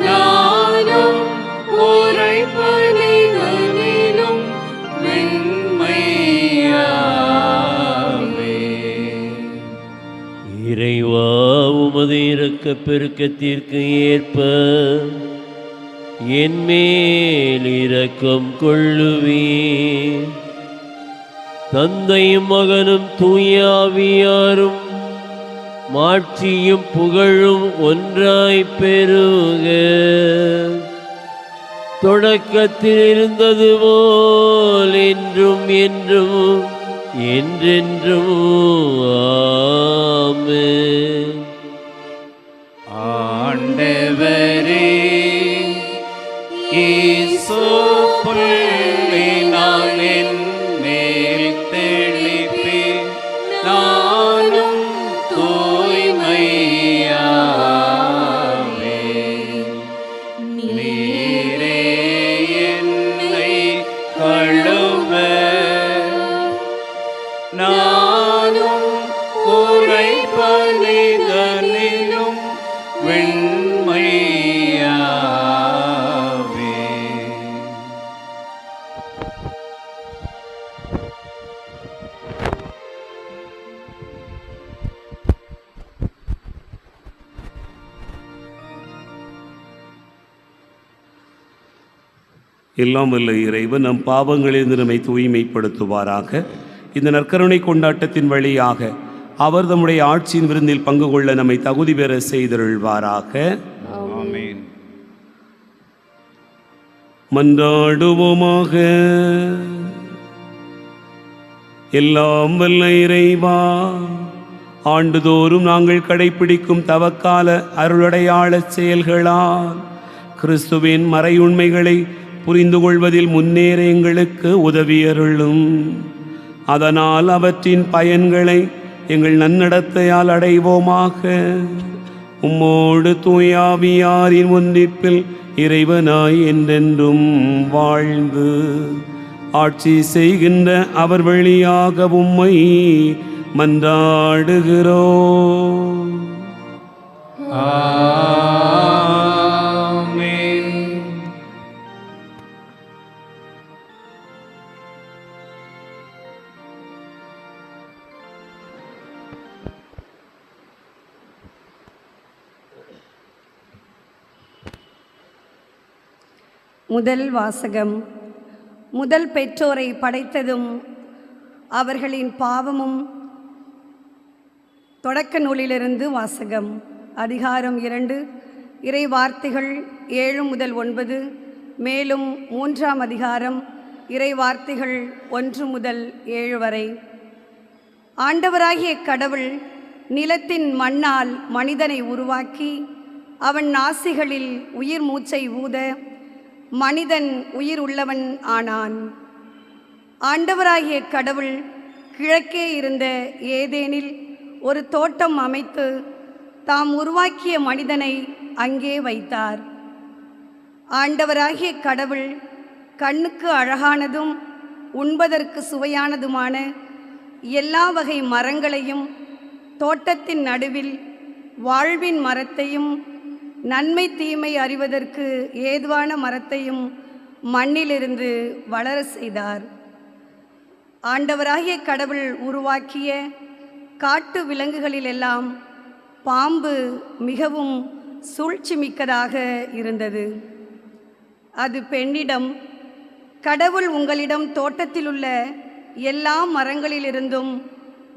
நானும் உரைப்பணிகளிலும் வெண்மையாவே. இறைவா, உமது இரக்கப் பெருக்கத்திற்கு ஏற்ப என் மேல் இரக்கம் கொள்ளுவீர். தந்தையும் மகனும் தூயாவியாரும் மாட்சியும் புகழும் ஒன்றாய் பெருக. தொடக்கத்தில் இருந்தது போல் என்றும் என்றும் என்றென்றும் ஆமென். ஆண்டவரே, ஈசோ புள்ளினால் என் மேல் தெளிப்பீர். நானும் தூய்மையாவே. நீரே என்னை கழுவ. நானும் உரைப்பணிகளிலும் வெண்மையாவே. எல்லாம் வல்ல இறைவன் நம் பாவங்களிலிருந்து நம்மை தூய்மைப்படுத்துவாராக. இந்த நற்கருணை கொண்டாட்டத்தின் வழியாக அவர் தம்முடைய ஆட்சியின் விருந்தில் பங்கு கொள்ள நம்மை தகுதி பெற செய்தருள்வாராக. ஆமென். மன்றாடுவோமாக. எல்லாம் வல்ல இறைவா, ஆண்டுதோறும் நாங்கள் கடைப்பிடிக்கும் தவக்கால அருளடையாள செயல்களால் கிறிஸ்துவின் மறையுண்மைகளை புரிந்து கொள்வதில் முன்னேற எங்களுக்கு உதவியருளும். அதனால் அவற்றின் பயன்களை எங்கள் நன்னடத்தையால் அடைவோமாக. உம்மோடு தூயாவியாரின் ஒன்றிப்பில் இறைவனாய் என்றென்றும் வாழ்ந்து ஆட்சி செய்கின்ற அவர் வழியாக உம்மை மன்றாடுகிறோம். ஆமென். முதல் வாசகம். முதல் பெற்றோரை படைத்ததும் அவர்களின் பாவமும். தொடக்க நூலிலிருந்து வாசகம். அதிகாரம் 2, இறை வார்த்தைகள் 7 முதல் 9. மேலும் 3ஆம் அதிகாரம் இறை வார்த்தைகள் 1 முதல் 7 வரை. ஆண்டவராகிய கடவுள் நிலத்தின் மண்ணால் மனிதனை உருவாக்கி அவன் நாசிகளில் உயிர் மூச்சை ஊத மனிதன் உயிர் உள்ளவன் ஆனான். ஆண்டவராகிய கடவுள் கிழக்கே இருந்த ஏதேனில் ஒரு தோட்டம் அமைத்து தாம் உருவாக்கிய மனிதனை அங்கே வைத்தார். ஆண்டவராகிய கடவுள் கண்ணுக்கு அழகானதும் உண்பதற்கு சுவையானதுமான எல்லா வகை மரங்களையும் தோட்டத்தின் நடுவில் வாழ்வின் மரத்தையும் நன்மை தீமை அறிவதற்கு ஏதுவான மரத்தையும் மண்ணிலிருந்து வளர செய்தார். ஆண்டவராகிய கடவுள் உருவாக்கிய காட்டு விலங்குகளிலெல்லாம் பாம்பு மிகவும் சூழ்ச்சி மிக்கதாக இருந்தது. அது பெண்ணிடம், கடவுள் உங்களிடம் தோட்டத்திலுள்ள எல்லா மரங்களிலிருந்தும்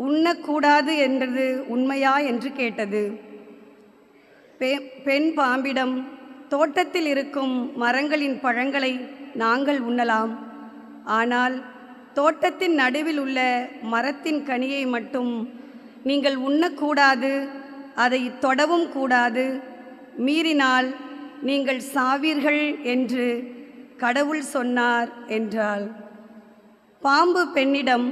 உண்ணக்கூடாது என்றது உண்மையா என்று கேட்டது. பெண் பாம்பிடம், தோட்டத்தில் இருக்கும் மரங்களின் பழங்களை நாங்கள் உண்ணலாம், ஆனால் தோட்டத்தின் நடுவில் உள்ள மரத்தின் கனியை மட்டும் நீங்கள் உண்ணக்கூடாது, அதை தொடவும் கூடாது, மீறினால் நீங்கள் சாவீர்கள் என்று கடவுள் சொன்னார் என்றாள். பாம்பு பெண்ணிடம்,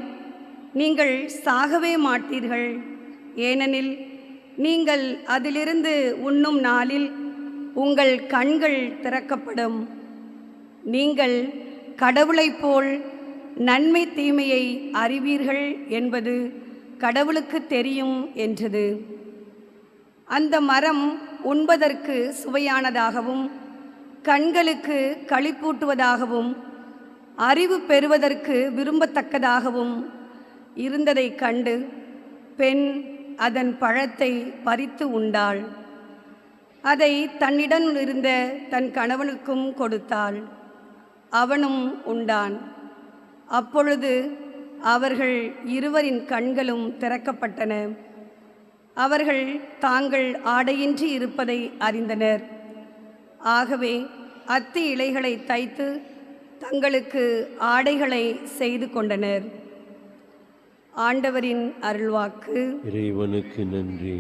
நீங்கள் சாகவே மாட்டீர்கள், ஏனெனில் நீங்கள் அதிலிருந்து உண்ணும் நாளில் உங்கள் கண்கள் திறக்கப்படும், நீங்கள் கடவுளைப் போல் நன்மை தீமையை அறிவீர்கள் என்பது கடவுளுக்கு தெரியும் என்றது. அந்த மரம் உண்பதற்கு சுவையானதாகவும் கண்களுக்கு களிப்பூட்டுவதாகவும் அறிவு பெறுவதற்கு விரும்பத்தக்கதாகவும் இருந்ததைக் கண்டு பெண் அதன் பழத்தை பறித்து உண்டாள். அதை தன்னிடம் இருந்த தன் கணவனுக்கும் கொடுத்தாள். அவனும் உண்டான். அப்பொழுது அவர்கள் இருவரின் கண்களும் திறக்கப்பட்டன. அவர்கள் தாங்கள் ஆடையின்றி இருப்பதை அறிந்தனர். ஆகவே அத்தி இலைகளை தைத்து தங்களுக்கு ஆடைகளை செய்து கொண்டனர். ஆண்டவரின் அருள்வாக்கு. இறைவனுக்கு நன்றி.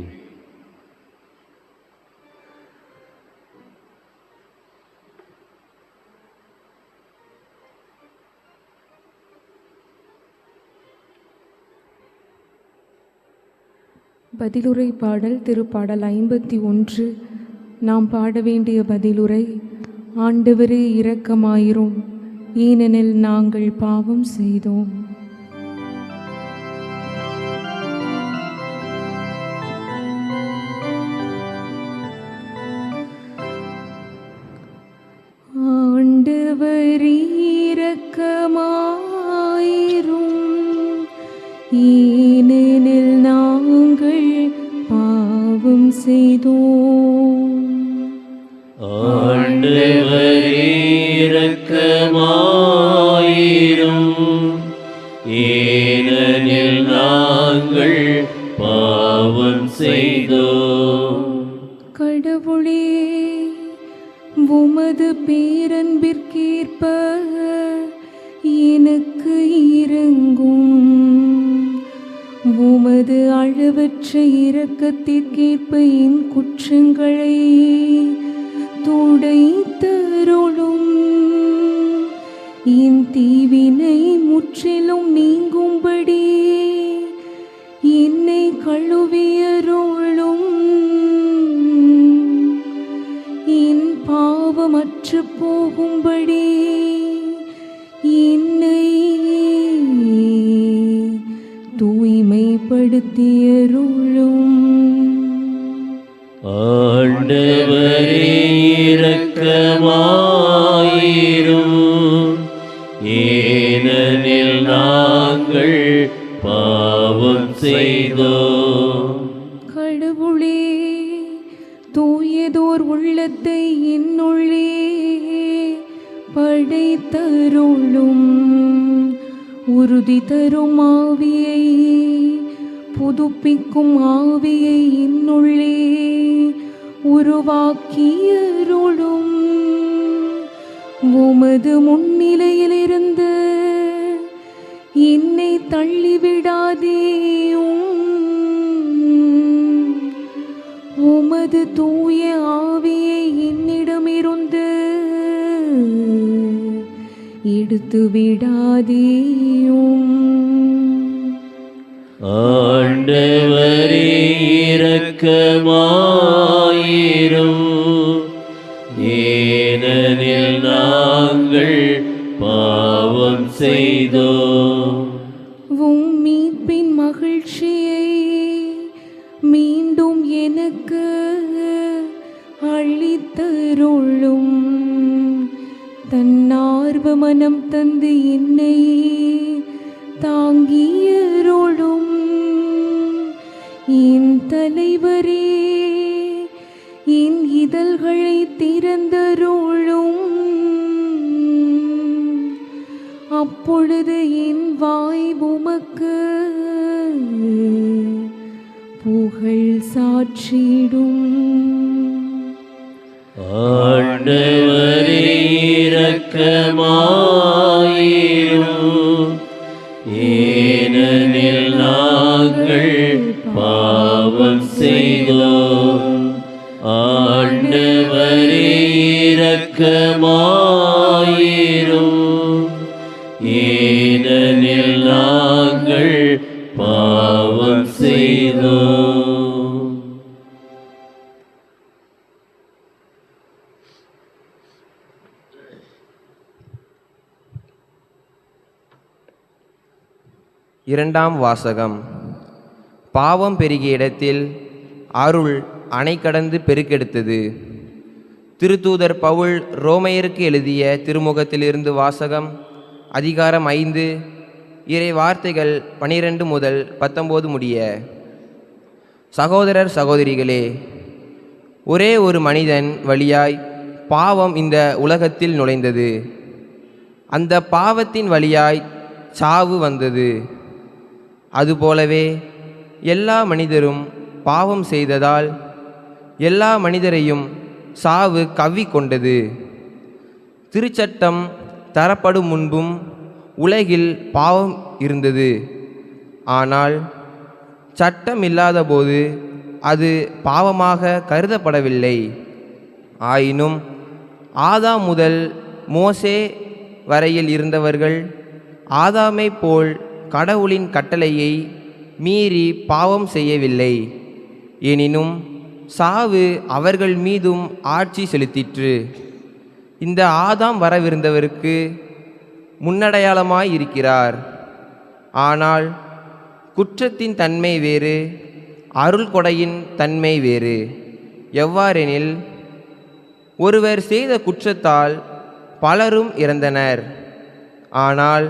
பதிலுரை பாடல் திருப்பாடல் 51. நாம் பாட வேண்டிய பதிலுரை: ஆண்டவரே இரக்கமாயிரும், ஏனெனில் நாங்கள் பாவம் செய்தோம். ஆண்டவரே இரக்கமாயிரும், ஏனெனில் நாங்கள் பாவம் செய்தோம். ஆண்டவரே இரக்கமாயிரும், ஏனெனில் நாங்கள் பாவம் செய்தோம். கடவுளே, உமது பேரன்பிற்கேற்ப எனக்கு இரங்கும். உமது அளவற்ற இரக்கத்திற்கேற்ப என் குற்றங்களை துடைத்தருளும். என் தீவினை முற்றிலும் நீங்கும்படி என்னை கழுவியருளும். என் பாவமற்று போகும்படி என்னை தூய்மைப்படுத்தியருளும். ஆண்டவரே இரக்கமாயிரும், ஏனெனில் நாங்கள் பாவம் செய்தோம். கடவுளே, தூயதோர் உள்ளத்தை என்னுள்ளே படைத்தருளும். உறுதி தரும் ஆவியை, புதுப்பிக்கும் ஆவியை என்னுள்ளே உருவாக்கியருளும். உமது முன்னிலையிலிருந்து என்னை தள்ளிவிடாதேயும். உமது தூய ஆவியை என்னிடமிருந்து எடுத்து விடாதேயும். ஆண்டவரே இரக்கமாயிரும், ஏனெனில் நாங்கள் பாவம் செய்தோம். உம் மீட்பின் மகிழ்ச்சியை மீண்டும் எனக்கு அளித்தருளும். தன்னார்வ மனம் தந்து என்னை தாங்கியருளும். என் தலைவரே, என் இதழ்களை திறந்தருளும். அப்பொழுது என் வாய் உமக்கு புகழ் சாற்றிடும். ஆண்டவரே இரக்கமாயிரும், ஏனெனில் நாங்கள் பாவம் செய்தோம். ஆண்டவரே இரக்கமாயிரும், ஏனெனில் நாங்கள் பாவம் செய்தோம். இரண்டாம் வாசகம். பாவம் பெருகிய இடத்தில் அருள் அணை கடந்து பெருக்கெடுத்தது. திருத்தூதர் பவுல் ரோமையருக்கு எழுதிய திருமுகத்திலிருந்து வாசகம். அதிகாரம் 5, இறை வார்த்தைகள் 12 முதல் 19 முடிய. சகோதரர் சகோதரிகளே, ஒரே ஒரு மனிதன் வழியாய் பாவம் இந்த உலகத்தில் நுழைந்தது. அந்த பாவத்தின் வழியாய் சாவு வந்தது. அதுபோலவே எல்லா மனிதரும் பாவம் செய்ததால் எல்லா மனிதரையும் சாவு கவ்விக்கொண்டது. திருச்சட்டம் தரப்படும் முன்பும் உலகில் பாவம் இருந்தது. ஆனால் சட்டம் இல்லாதபோது அது பாவமாக கருதப்படவில்லை. ஆயினும் ஆதாம் முதல் மோசே வரையில் இருந்தவர்கள் ஆதாமை போல் கடவுளின் கட்டளையை மீறி பாவம் செய்யவில்லை. எனினும் சாவு அவர்கள் மீதும் ஆட்சி செலுத்திற்று. இந்த ஆதாம் வரவிருந்தவருக்கு முன்னடையாளமாய் இருக்கிறார். ஆனால் குற்றத்தின் தன்மை வேறு, அருள் கொடையின் தன்மை வேறு. எவ்வாறெனில், ஒருவர் செய்த குற்றத்தால் பலரும் இறந்தனர். ஆனால்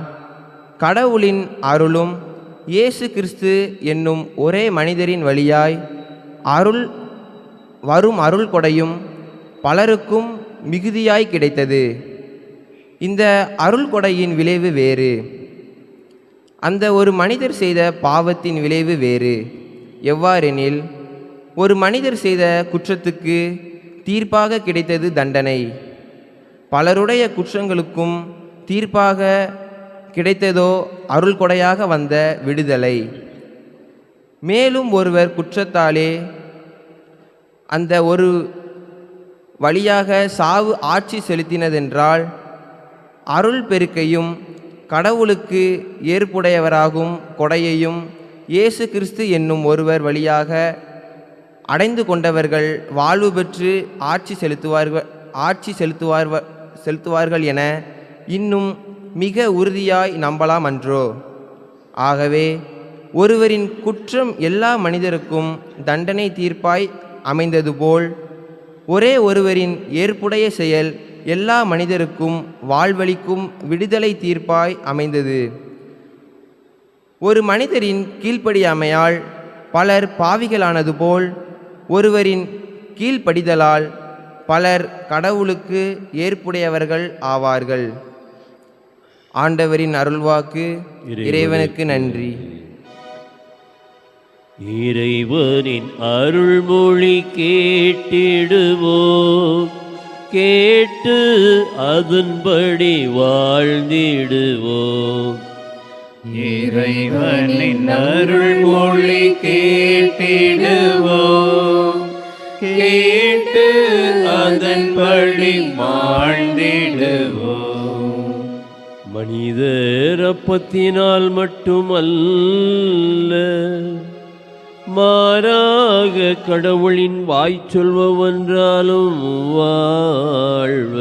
கடவுளின் அருளும் இயேசு கிறிஸ்து என்னும் ஒரே மனிதரின் வழியாய் அருள் கொடையும் பலருக்கும் மிகுதியாய் கிடைத்தது. இந்த அருள் கொடையின் விளைவு வேறு, அந்த ஒரு மனிதர் செய்த பாவத்தின் விளைவு வேறு. எவ்வாறெனில், ஒரு மனிதர் செய்த குற்றத்துக்கு தீர்ப்பாக கிடைத்தது தண்டனை. பலருடைய குற்றங்களுக்கும் தீர்ப்பாக கிடைத்ததோ அருள் கொடையாக வந்த விடுதலை. மேலும் ஒருவர் குற்றத்தாலே அந்த ஒரு வழியாக சாவு ஆட்சி செலுத்தினதென்றால், அருள் பெருக்கையும் கடவுளுக்கு ஏற்புடையவராகும் கொடையையும் இயேசு கிறிஸ்து என்னும் ஒருவர் வழியாக அடைந்து கொண்டவர்கள் வாழ்வு பெற்று ஆட்சி செலுத்துவார்கள் என இன்னும் மிக உறுதியாய் நம்பலாம் அன்றோ? ஆகவே ஒருவரின் குற்றம் எல்லா மனிதருக்கும் தண்டனை தீர்ப்பாய் அமைந்தது போல், ஒரே ஒருவரின் ஏற்புடைய செயல் எல்லா மனிதருக்கும் வாழ்வளிக்கும் விடுதலை தீர்ப்பாய் அமைந்தது. ஒரு மனிதரின் கீழ்ப்படியாமையால் பலர் பாவிகளானது போல், ஒருவரின் கீழ்ப்படிதலால் பலர் கடவுளுக்கு ஏற்புடையவர்கள் ஆவார்கள். ஆண்டவரின் அருள்வாக்கு. இறைவனுக்கு நன்றி. இறைவனின் அருள்மொழி கேட்டிடுவோம், கேட்டு அதன்படி வாழ்ந்திடுவோம். இறைவனின் அருள்மொழி கேட்டிடுவோம், கேட்டு அதன்படி வாழ்ந்திடுவோம். மனிதர் அப்பத்தினால் மட்டுமல்ல, மாறாக கடவுளின் வாய் சொல்வென்றாலும் வாழ்வர்.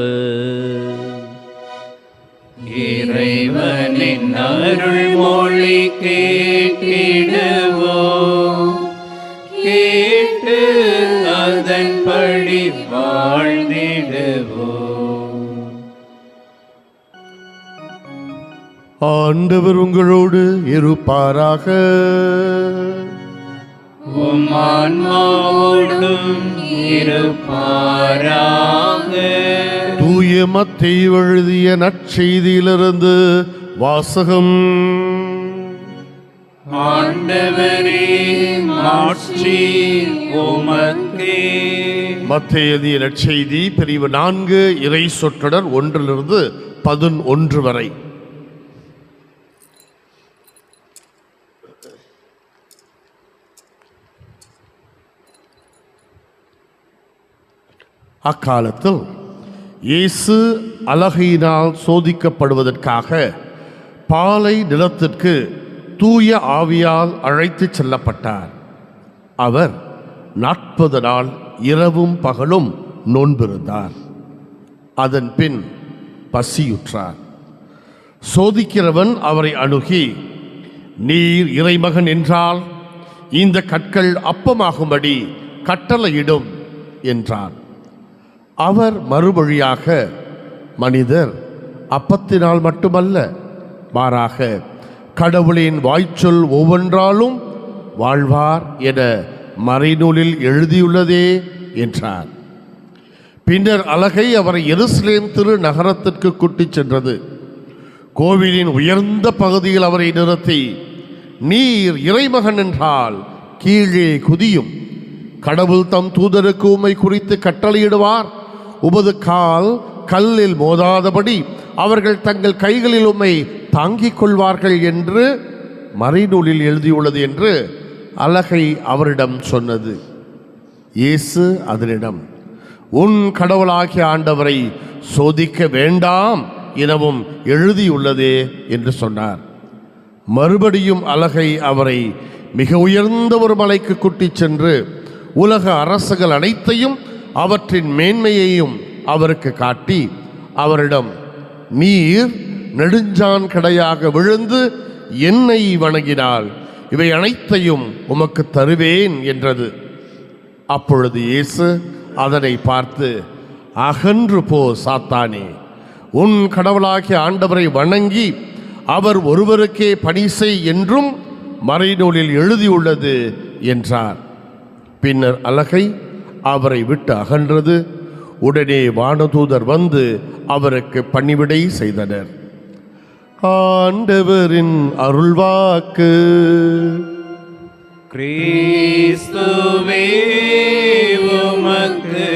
இறைவனின் அருள்மொழி கேட்டிடுவோம், கேட்டு அதன்படி வாழ்ந்திடுவோம். ஆண்டவர் உங்களோடு இருப்பாராக. உம் ஆன்மாவோடும் இருப்பாராக. தூய மத்தேயு எழுதிய நற்செய்தியிலிருந்து வாசகம். ஆண்டவரே, மாட்சி உமக்கே. மத்தேயு எழுதிய நற்செய்தி பிரிவு 4 இறை சொற்றொடர் 1 முதல் 11 வரை. அக்காலத்தில் இயேசு அலகையினால் சோதிக்கப்படுவதற்காக பாலை நிலத்திற்கு தூய ஆவியால் அழைத்துச் செல்லப்பட்டார். அவர் 40 நாள் இரவும் பகலும் நோன்பிருந்தார். அதன் பின் பசியுற்றார். சோதிக்கிறவன் அவரை அணுகி, நீர் இறைமகன் என்றால் இந்த கற்கள் அப்பமாகும்படி கட்டளையிடும் என்றார். அவர் மறுமொழியாக, மனிதர் அப்பத்தினால் மட்டுமல்ல, மாறாக கடவுளின் வாய்ச்சொல் ஒவ்வொன்றாலும் வாழ்வார் என மறைநூலில் எழுதியுள்ளதே என்றார். பின்னர் அலகை அவரை எருசலேம் திரு நகரத்திற்கு கூட்டிச் சென்றது. கோவிலின் உயர்ந்த பகுதியில் அவரை நிறுத்தி, நீர் இறைமகன் என்றால் கீழே குதியும், கடவுள் தம் தூதருக்கு உம்மை குறித்து கட்டளையிடுவார், உமது கால் கல்லில் மோதாதபடி அவர்கள் தங்கள் கைகளில் உம்மை தாங்கிக் கொள்வார்கள் என்று மறைநூலில் எழுதியுள்ளது என்று அலகை அவரிடம் சொன்னது. இயேசு அதனிடம், உன் கடவுளாகிய ஆண்டவரை சோதிக்க வேண்டாம் எனவும் எழுதியுள்ளதே என்று சொன்னார். மறுபடியும் அலகை அவரை மிக உயர்ந்த ஒரு மலைக்கு கூட்டிச் சென்று உலக அரசுகள் அனைத்தையும் அவற்றின் மேன்மையையும் அவருக்கு காட்டி அவரிடம், நீர் நெடுஞ்சான் கடையாக விழுந்து என்னை வணங்கினால் இவை அனைத்தையும் உமக்கு தருவேன் என்றது. அப்பொழுது இயேசு அதனை பார்த்து, அகன்று போ சாத்தானே, உன் கடவுளாகிய ஆண்டவரை வணங்கி அவர் ஒருவருக்கே பணி செய் என்றும் மறைநூலில் எழுதியுள்ளது என்றார். பின்னர் அலகை அவரை விட்டு அகன்றது. உடனே வானதூதர் வந்து அவருக்கு பணிவிடை செய்தனர். ஆண்டவரின் அருள்வாக்கு. கிறிஸ்துவே உமக்கு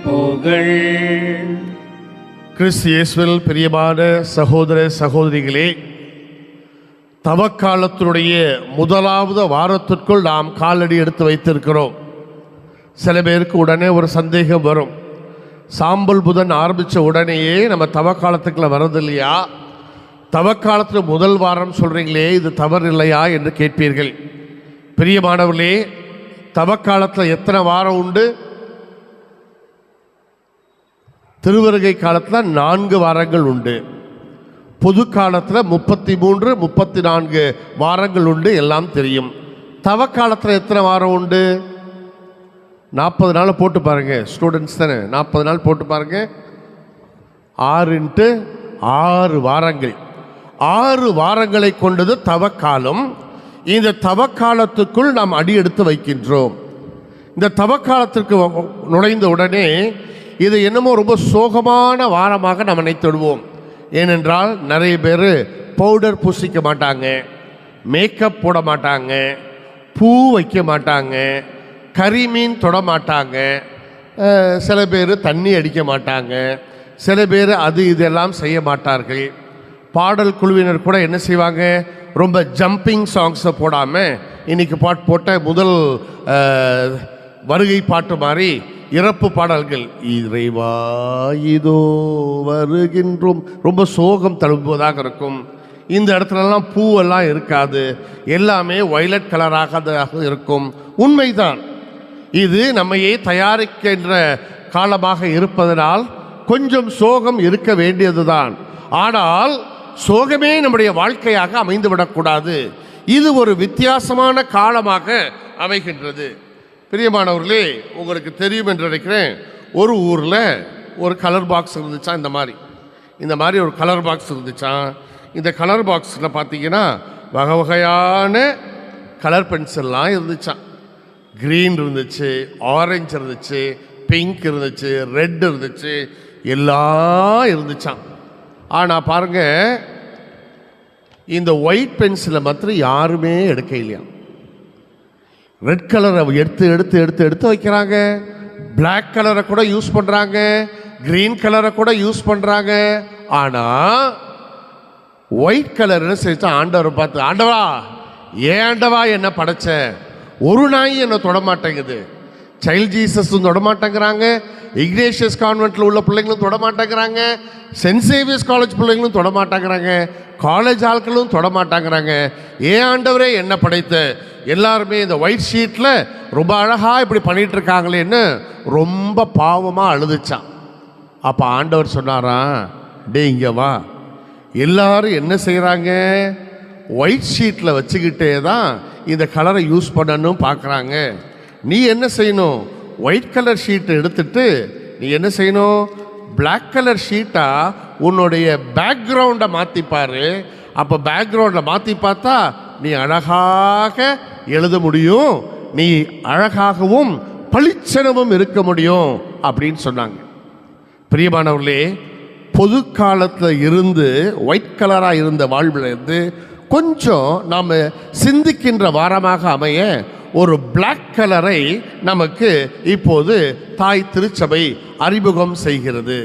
புகழ். கிறிஸ்து இயேசுவில் பிரியமான சகோதர சகோதரிகளே, தவக்காலத்தினுடைய முதலாவது வாரத்திற்குள் நாம் காலடி எடுத்து வைத்திருக்கிறோம். சில பேருக்கு உடனே ஒரு சந்தேகம் வரும், சாம்பல் புதன் ஆரம்பித்த உடனேயே நம்ம தவக்காலத்துக்குள்ள வர்றது இல்லையா, தவக்காலத்தில் முதல் வாரம் சொல்கிறீங்களே, இது தவறு இல்லையா என்று கேட்பீர்கள். பிரியமானவர்களே, தவக்காலத்தில் எத்தனை வாரம் உண்டு? திருவருகை காலத்தில் 4 வாரங்கள் உண்டு. பொது காலத்தில் 33, 34 வாரங்கள் உண்டு, எல்லாம் தெரியும். தவக்காலத்தில் எத்தனை வாரம் உண்டு? 40 நாள் போட்டு பாருங்கள், ஸ்டூடெண்ட்ஸ் தானே, 40 நாள் போட்டு பாருங்கள். 6 × 6 வாரங்கள், 6 வாரங்களை கொண்டது தவக்காலம். இந்த தவக்காலத்துக்குள் நாம் அடி எடுத்து வைக்கின்றோம். இந்த தவக்காலத்திற்கு நுழைந்த உடனே இது என்னமோ ரொம்ப சோகமான வாரமாக நாம் நினைத்துடுவோம். ஏனென்றால் நிறைய பேர் பவுடர் பூசிக்க மாட்டாங்க, மேக்கப் போட மாட்டாங்க, பூ வைக்க மாட்டாங்க, கறிமீன் தொட மாட்டாங்க, சில பேர் தண்ணி அடிக்க மாட்டாங்க, சில பேர் அது இதெல்லாம் செய்ய மாட்டார்கள். பாடல் குழுவினர் கூட என்ன செய்வாங்க, ரொம்ப ஜம்பிங் சாங்ஸை போடாமல் இன்றைக்கி பாட்டு போட்ட முதல் வருகை பாட்டு மாதிரி இறப்பு பாடல்கள், இறைவா இதோ வருகின்றோம், ரொம்ப சோகம் தழும்புவதாக இருக்கும். இந்த இடத்துலலாம் பூவெல்லாம் இருக்காது, எல்லாமே வயலட் கலராக இருக்கும். உண்மைதான், இது நம்மையே தயாரிக்கின்ற காலமாக இருப்பதனால் கொஞ்சம் சோகம் இருக்க வேண்டியதுதான். ஆனால் சோகமே நம்முடைய வாழ்க்கையாக அமைந்துவிடக்கூடாது. இது ஒரு வித்தியாசமான காலமாக அமைகின்றது. பிரியமானவர்களே, உங்களுக்கு தெரியும் என்று நினைக்கிறேன், ஒரு ஊரில் ஒரு கலர் பாக்ஸ் இருந்துச்சான். இந்த மாதிரி ஒரு கலர் பாக்ஸ் இருந்துச்சான். இந்த கலர் பாக்ஸில் பார்த்தீங்கன்னா வகை வகையான கலர் பென்சில்லாம் இருந்துச்சான். க்ரீன் இருந்துச்சு, ஆரஞ்சு இருந்துச்சு, பிங்க் இருந்துச்சு, ரெட் இருந்துச்சு, எல்லாம் இருந்துச்சான். ஆனால் பாருங்கள், இந்த ஒயிட் பென்சிலை மாத்திரம் யாருமே எடுக்க இல்லையா. ரெட் கலரை எடுத்து எடுத்து எடுத்து எடுத்து வைக்கிறாங்க, பிளாக் கலரை கூட யூஸ் பண்ணுறாங்க, க்ரீன் கலரை கூட யூஸ் பண்ணுறாங்க. ஆனால் ஒயிட் கலர் என்ன செஞ்சா, ஆண்டவரை பார்த்து, ஆண்டவா ஏன் ஆண்டவா என்ன படைச்ச, ஒரு நாய் என்னை தொடமாட்டேங்குது. சைல்ட் ஜீசஸும் தொடமாட்டேங்கிறாங்க, இக்னேஷியஸ் கான்வென்ட்டில் உள்ள பிள்ளைங்களும் தொடமாட்டேங்கிறாங்க, சென்ட் சேவியர்ஸ் காலேஜ் பிள்ளைங்களும் தொடமாட்டேங்கிறாங்க, காலேஜ் ஆட்களும் தொடமாட்டேங்கிறாங்க. ஏன் ஆண்டவரே என்ன படைத்த, எல்லாருமே இந்த ஒயிட் ஷீட்டில் ரொம்ப அழகாக இப்படி பண்ணிகிட்டு இருக்காங்களேன்னு ரொம்ப பாவமாக அழுதுச்சான். அப்போ ஆண்டவர் சொன்னாராம், டே இங்கே வா, எல்லாரும் என்ன செய்கிறாங்க, ஒயிட் ஷீட்டில் வச்சுக்கிட்டே தான் இந்த கலரை யூஸ் பண்ணணும் பார்க்குறாங்க. நீ என்ன செய்யணும், ஒயிட் கலர் ஷீட்டை எடுத்துட்டு நீ என்ன செய்யணும், Black கலர் ஷீட்டா உன்னுடைய பேக்ரவுண்டை மாற்றிப்பாரு. அப்போ பேக்ரவுண்டில் மாற்றி பார்த்தா நீ அழகாக எழுத முடியும், நீ அழகாகவும் பளிச்சனமும் இருக்க முடியும் அப்படின்னு சொன்னாங்க. பிரியமானவர்களே, பொது காலத்தில் இருந்து ஒயிட் கலராக இருந்த வாழ்வில் இருந்து கொஞ்சம் நாம் சிந்திக்கின்ற வாரமாக அமைய ஒரு Black கலரை நமக்கு இப்போது தாய் திருச்சபை அறிமுகம் செய்கிறது.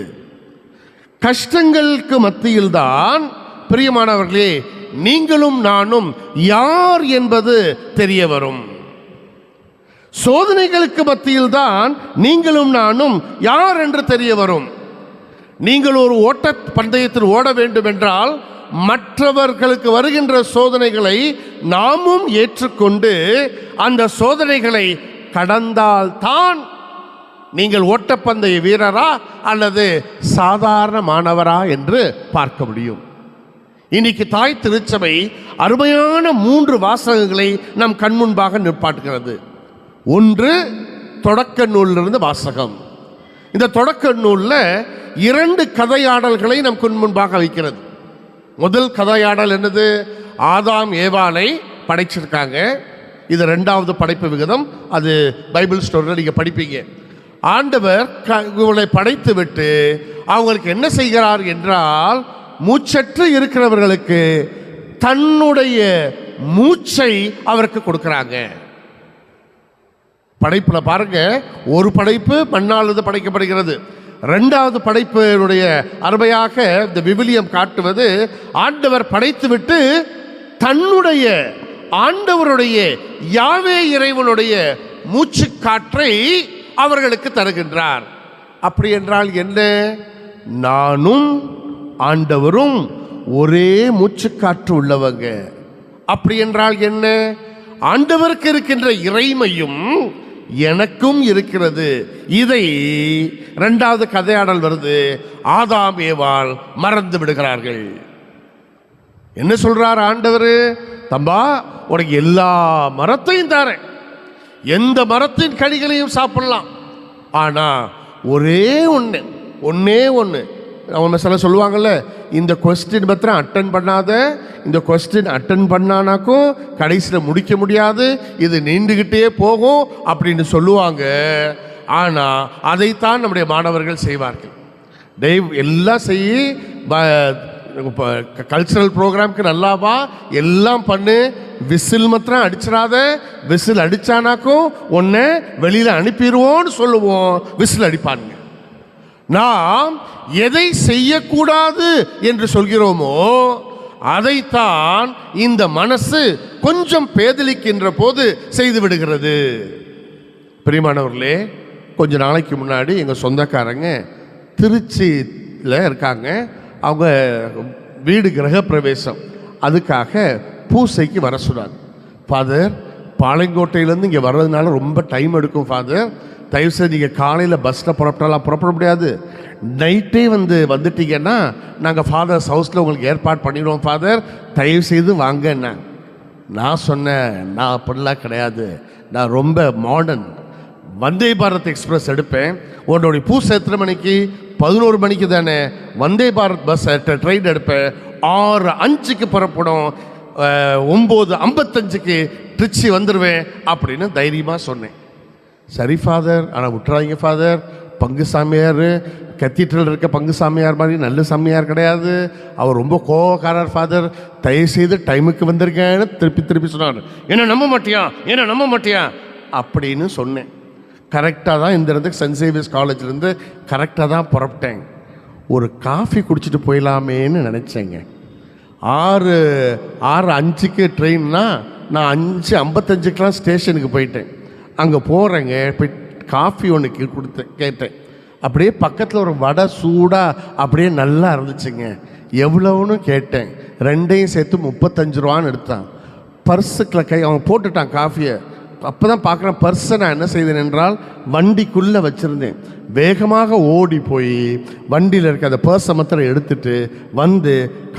கஷ்டங்களுக்கு மத்தியில்தான் பிரியமானவர்களே நீங்களும் நானும் யார் என்பது தெரிய வரும். சோதனைகளுக்கு மத்தியில்தான் நீங்களும் நானும் யார் என்று தெரிய வரும். நீங்கள் ஒரு ஓட்ட பந்தயத்தில் ஓட வேண்டும் என்றால் மற்றவர்களுக்கு வருகின்ற சோதனைகளை நாமும் ஏற்றுக்கொண்டு அந்த சோதனைகளை கடந்தால் தான் நீங்கள் ஓட்டப்பந்தய வீரரா அல்லது சாதாரண மாணவரா என்று பார்க்க முடியும். இன்னைக்கு தாய் திருச்சபை அருமையான 3 வாசகங்களை நம் கண் முன்பாக நிற்பாட்டுகிறது. ஒன்று, தொடக்க நூலிலிருந்து வாசகம். இந்த தொடக்க நூலில் 2 கதையாடல்களை நம் கண் முன்பாக வைக்கிறது. முதல் கதையாடல் என்னது, ஆதாம் ஏவாளை படைச்சிருக்காங்க. இது 2வது படைப்பு விகிதம். அது பைபிள் ஸ்டோரியில் நீங்கள் படிப்பீங்க. ஆண்டவர் இவளை படைத்து விட்டு அவங்களுக்கு என்ன செய்கிறார் என்றால், மூச்சற்று இருக்கிறவர்களுக்கு தன்னுடைய மூச்சை அவருக்கு கொடுக்கிறாங்க. படைப்பில் பாருங்க, ஒரு படைப்பு மண்ணால் படைக்கப்படுகிறது. 2வது படைப்பினுடைய அருமையாக இந்த விவிலியம் காட்டுவது, ஆண்டவர் படைத்துவிட்டு தன்னுடைய ஆண்டவருடைய யாவே இறைவனுடைய மூச்சு காற்றை அவர்களுக்கு தருகின்றார். அப்படி என்றால் என்ன, நானும் ஆண்டவரும் ஒரே மூச்சுக்காற்று உள்ளவங்க. அப்படி என்றால் என்ன, ஆண்டவருக்கு இருக்கின்ற இறைமையும் எனக்கும் இருக்கிறது. இதை 2வது கதையாடல் வருது, ஆதாம் ஏவாள் மறந்து விடுகிறார்கள். என்ன சொல்றார் ஆண்டவர், தம்பா உனக்கு எல்லா மரத்தையும் தரேன், எந்த மரத்தின் கனிகளையும் சாப்பிடலாம், ஆனா ஒரே ஒன்னே ஒன்று. அவங்க சில சொல்லுவாங்கல்ல, இந்த கொஸ்டின் பத்திரம் அட்டன் பண்ணாத, இந்த கொஸ்டின் அட்டன் பண்ணானாக்கும் கடைசியில் முடிக்க முடியாது, இது நீண்டுகிட்டே போகும் அப்படின்னு சொல்லுவாங்க. ஆனால் அதைத்தான் நம்முடைய மாணவர்கள் செய்வார்கள். எல்லாம் செய்யி, கல்ச்சரல் ப்ரோக்ராம்க்கு நல்லாவா எல்லாம் பண்ணு, விசில் மாத்திரம் அடிச்சிடாத, விசில் அடிச்சானாக்கும் ஒன்றை வெளியில் அனுப்பிடுவோன்னு சொல்லுவோம், விசில் அடிப்பானுங்க. நாம் எதை செய்யக்கூடாது என்று சொல்கிறோமோ அதைத்தான் இந்த மனசு கொஞ்சம் பேதலிக்கின்ற போது செய்து விடுகிறது. பிரியமானவர்களே, கொஞ்ச நாளைக்கு முன்னாடி எங்கள் சொந்தக்காரங்க திருச்சியில் இருக்காங்க. அவங்க வீடு கிரகப்பிரவேசம், அதுக்காக பூசைக்கு வர சொன்னாங்க. ஃபாதர், பாளையங்கோட்டையிலேருந்து இங்கே வர்றதுனால ரொம்ப டைம் எடுக்கும் ஃபாதர், தயவுசெய்து நீங்கள் காலையில் பஸ்ஸில் புறப்பட முடியாது, நைட்டே வந்துட்டீங்கன்னா நாங்கள் ஃபாதர்ஸ் ஹவுஸில் உங்களுக்கு ஏற்பாடு பண்ணிடுவோம் ஃபாதர், தயவுசெய்து வாங்கன்னா. நான் சொன்னேன், நான் அப்படிலாம் கிடையாது, நான் ரொம்ப மாடர்ன், வந்தே பாரத் எக்ஸ்பிரஸ் எடுப்பேன். உன்னுடைய பூசை எத்தனை மணிக்கு? 11 மணிக்கு தானே. வந்தே பாரத் பஸ் ட்ரெயின் எடுப்பேன், 6:05 புறப்படும், 9:55 திருச்சி வந்துடுவேன் அப்படின்னு தைரியமாக சொன்னேன். சரி ஃபாதர், ஆனால் விட்டுறாதீங்க ஃபாதர், பங்கு சாமியார் கத்தீட்ரல் இருக்க பங்கு சாமியார் மாதிரி நல்ல சாமியார் கிடையாது, அவர் ரொம்ப கோவக்காரர் ஃபாதர், தயவுசெய்து டைமுக்கு வந்திருக்கேன்னு திருப்பி சொன்னார். என்ன நம்ப மாட்டியா அப்படின்னு சொன்னேன். கரெக்டாக தான் இந்த இடத்துக்கு சென்ட் சேவியர்ஸ் காலேஜ்லேருந்து கரெக்டாக தான் புறப்பட்டேன். ஒரு காஃபி குடிச்சிட்டு போயிடலாமேன்னு நினச்சேங்க. 6:05 ட்ரெயின்னா நான் 5:55 ஸ்டேஷனுக்கு போயிட்டேன். அங்கே போகிறேங்க, போய் காஃபி ஒன்று கேட்டேன். அப்படியே பக்கத்தில் ஒரு வடை சூடாக அப்படியே நல்லா இருந்துச்சுங்க. எவ்வளோன்னு கேட்டேன், 2ஐயும் சேர்த்து 35 ரூபான்னு எடுத்தான். பர்ஸுக்கில் அவன் போட்டுட்டான் காஃபியை. அப்போ தான் பார்க்குறேன், பர்ஸை நான் என்ன செய்தேன் என்றால் வண்டிக்குள்ளே வச்சுருந்தேன். வேகமாக ஓடி போய் வண்டியில் இருக்க அந்த பர்ஸை மாத்திரம் எடுத்துட்டு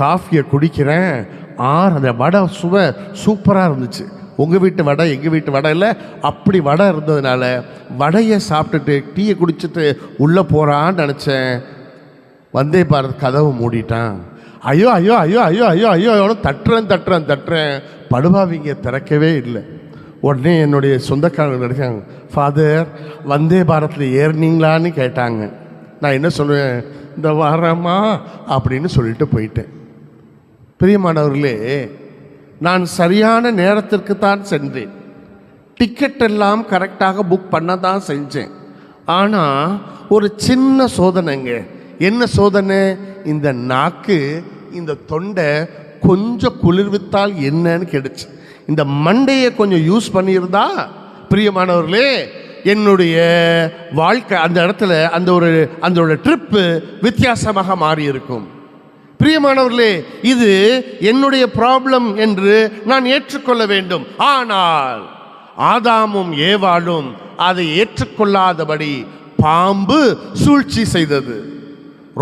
காஃபியை குடிக்கிறேன். அந்த வடை சூப்பராக இருந்துச்சு. உங்கள் வீட்டு வடை எங்கள் வீட்டு வடை இல்லை, அப்படி வடை இருந்ததுனால வடையை சாப்பிட்டுட்டு டீயை குடிச்சிட்டு உள்ளே போகிறான்னு நினச்சேன். வந்தே பாரத் கதவை மூடிட்டான். ஐயோ ஐயோ ஐயோ ஐயோ ஐயோ ஐயோ எவ்வளோ தட்டுறேன், படுபாவிங்க திறக்கவே இல்லை. உடனே என்னுடைய சொந்தக்காரங்க இருக்காங்க, ஃபாதர் வந்தே பாரத்தில் ஏறினீங்களான்னு கேட்டாங்க. நான் என்ன சொல்லுவேன், இந்த வாரமா அப்படின்னு சொல்லிட்டு போயிட்டேன். பிரியமானவர்களே, நான் சரியான நேரத்திற்கு தான் சென்றேன். டிக்கெட் எல்லாம் கரெக்டாக புக் பண்ண தான் செஞ்சேன். ஆனால் ஒரு சின்ன சோதனைங்க. என்ன சோதனை? இந்த நாக்கு, இந்த தொண்டை கொஞ்சம் குளிர்வித்தால் என்னன்னு கேட்டுச்சு. இந்த மண்டையை கொஞ்சம் யூஸ் பண்ணியிருந்தா பிரியமானவர்களே என்னுடைய வாழ்க்கை அந்த இடத்துல அந்த ஒரு ட்ரிப்பு வித்தியாசமாக மாறி இருக்கும். பிரியமானவர்களே, இது என்னுடைய ப்ராப்ளம் என்று நான் ஏற்றுக்கொள்ள வேண்டும். ஆனால் ஆதாமும் ஏவாளும் அதை ஏற்றுக்கொள்ளாதபடி பாம்பு சூழ்ச்சி செய்தது.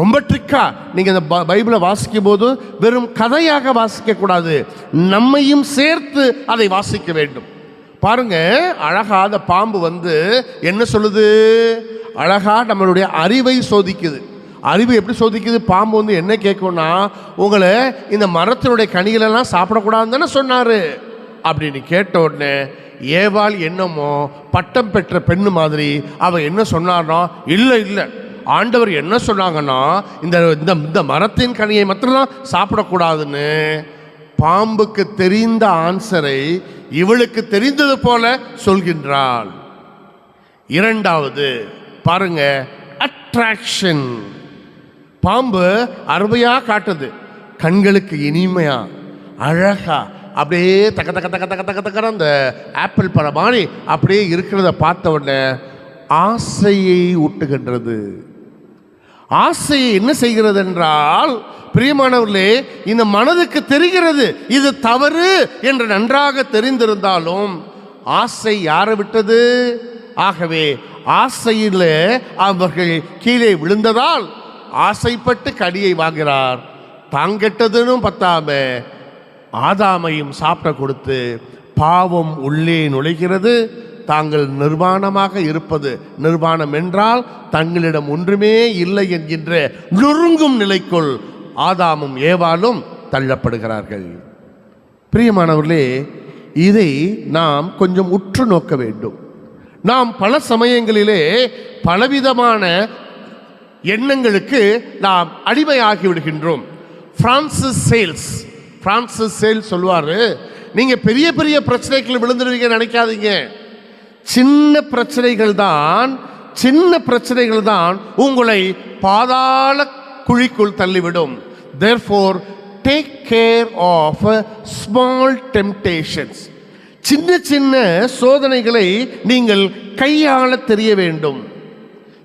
ரொம்ப ட்ரிக்கா நீங்கள் இந்த பைபிளை வாசிக்கும் போது வெறும் கதையாக வாசிக்க கூடாது, நம்மையும் சேர்த்து அதை வாசிக்க வேண்டும். பாருங்க, அழகா அந்த பாம்பு என்ன சொல்லுது? அழகா நம்மளுடைய அறிவை சோதிக்குது. அறிவு எப்படி சோதிக்குது? பாம்பு என்ன கேட்கும்னா, உங்களை இந்த மரத்தினுடைய கனிகளெல்லாம் சாப்பிடக்கூடாதுன்னு தானே சொன்னாரு அப்படின்னு கேட்ட உடனே ஏவாள் என்னமோ பட்டம் பெற்ற பெண்ணு மாதிரி அவ என்ன சொன்னார்னா, இல்லை ஆண்டவர் என்ன சொன்னாங்கன்னா, இந்த மரத்தின் கனியை மாத்திரம் சாப்பிடக்கூடாதுன்னு. பாம்புக்கு தெரிந்த ஆன்சரை இவளுக்கு தெரிந்தது போல சொல்கின்றாள். இரண்டாவது பாருங்க, அட்ராக்ஷன். பாம்பு அருமையா காட்டுது, கண்களுக்கு இனிமையா அழகா அப்படியே தக்க தக்க தக்க தக்க தக்க தக்க அந்த ஆப்பிள் பழம் மாதிரி அப்படியே இருக்கிறத பார்த்த உடனே ஆசையை ஊட்டுகின்றது. ஆசையை என்ன செய்கிறது என்றால், பிரியமானவர்களே, இந்த மனதுக்கு தெரிகிறது இது தவறு என்று நன்றாக தெரிந்திருந்தாலும் ஆசை யாரை விட்டது? ஆகவே ஆசையில் அவர்கள் கீழே விழுந்ததால் ஆசைப்பட்டு கடியை வாங்கிறார். தாங்கெட்டதுன்னு பத்தாம ஆதாமையும் சாப்பிட கொடுத்து பாவம் உள்ளே நுழைகிறது. தாங்கள் நிர்வாணமாக இருப்பது, நிர்வாணம் என்றால் தங்களிடம் ஒன்றுமே இல்லை என்கின்ற நொறுங்கும் நிலைக்குள் ஆதாமும் ஏவாளும் தள்ளப்படுகிறார்கள். பிரியமானவர்களே, இதை நாம் கொஞ்சம் உற்று நோக்க வேண்டும். நாம் பல சமயங்களிலே பலவிதமான எண்ணங்களுக்கு நாம் அடிமையாகி விடுகின்றோம். பிரான்சிஸ் சேல்ஸ் சொல்லுவாரு, நீங்க பெரிய பெரிய பிரச்சனைகள் விழுந்துடுவீங்க நினைக்காதீங்க. சின்ன பிரச்சனைகள் தான் உங்களை பாதாள குழிக்குள் தள்ளிவிடும். Therefore, take care of small temptations. சின்ன சின்ன சோதனைகளை நீங்கள் கையாள தெரிய வேண்டும்.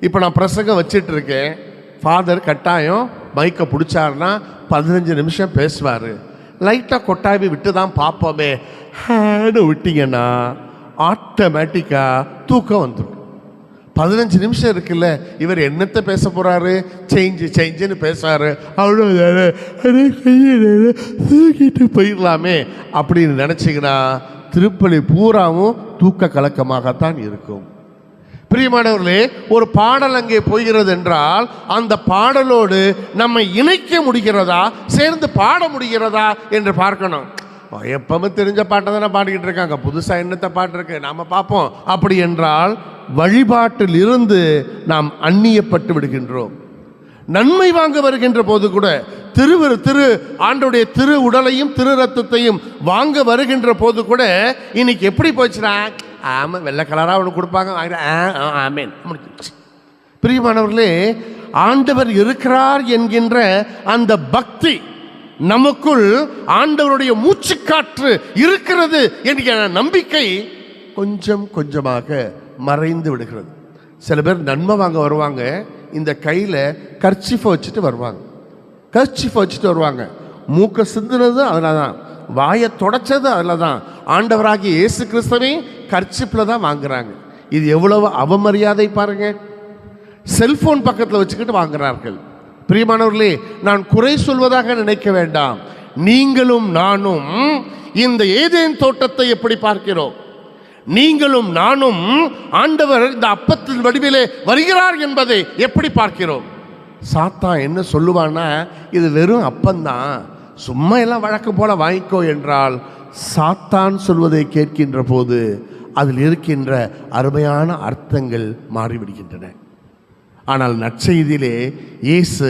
இப்போ நான் பிரசங்கம் வச்சிட்டு இருக்கேன். ஃபாதர் கட்டாயம் மைக்கை பிடிச்சாருன்னா 15 நிமிஷம் பேசுவார். லைட்டாக கொட்டாவி விட்டு தான் பார்ப்போமே, ஹேடு விட்டீங்கன்னா ஆட்டோமேட்டிக்காக தூக்கம் வந்துடும். 15 நிமிஷம் இருக்குல்ல, இவர் என்னத்தை பேச போகிறாரு? சேஞ்சுன்னு பேசுவார். அவ்வளோ தூக்கிட்டு போயிடலாமே அப்படின்னு நினச்சிங்கன்னா திருப்பலி பூராவும் தூக்க கலக்கமாகத்தான் இருக்கும். பிரியமானவர்களே, ஒரு பாடல் அங்கே போகிறது என்றால் அந்த பாடலோடு நம்மை இணைக்க முடிகிறதா, சேர்ந்து பாட முடிகிறதா என்று பார்க்கணும். எப்பவுமே தெரிஞ்ச பாட்டை தானே பாடிக்கிட்டு இருக்காங்க, புதுசாக என்னத்தை பாட்டு இருக்கு நாம் பார்ப்போம். அப்படி என்றால் வழிபாட்டில் இருந்து நாம் அந்நியப்பட்டு விடுகின்றோம். நன்மை வாங்க வருகின்ற போது கூட திரு ஆண்டோடைய திரு உடலையும் திரு ரத்தத்தையும் வாங்க வருகின்ற போது கூட இன்னைக்கு எப்படி போச்சுன்னா, ஆமாம் வெள்ளை கலராக ஒன்று கொடுப்பாங்க, ஆமேன். பிரியமானவர்களே, ஆண்டவர் இருக்கிறார் என்கின்ற அந்த பக்தி நமக்குள், ஆண்டவருடைய மூச்சுக்காற்று இருக்கிறது என்கிற நம்பிக்கை கொஞ்சம் கொஞ்சமாக மறைந்து விடுகிறது. சில பேர் நன்மை வாங்க வருவாங்க, இந்த கையில் கர்ச்சிஃபை வச்சுட்டு வருவாங்க. மூக்கை சிந்துனது அதில் தான், வாயை தொடச்சது அதில் தான். ஆண்டவராகிய இயேசு கிறிஸ்துவை கர்ச்சிப்பில் தான் வாங்குறாங்க. இது எவ்வளவு அவமரியாதை பாருங்க. செல்போன் பக்கத்தில் வச்சுக்கிட்டு வாங்குறார்கள். பிரியமானவர்களே, நான் குறை சொல்வதாக நினைக்க வேண்டாம். நீங்களும் நானும் இந்த ஏதேன் தோட்டத்தை எப்படி பார்க்கிறோம்? நீங்களும் நானும் ஆண்டவர் இந்த அப்பத்தின் வடிவிலே வருகிறார் என்பதை எப்படி பார்க்கிறோம்? சாத்தான் என்ன சொல்லுவான்னா, இது வெறும் அப்பந்தான், சும்மா எல்லாம் வழக்கம் போல வாங்கிக்கோ என்றால், சாத்தான் சொல்வதை கேட்கின்ற போது அதில் இருக்கின்ற அருமையான அர்த்தங்கள் மாறிவிடுகின்றன. ஆனால் நற்செய்தியிலே இயேசு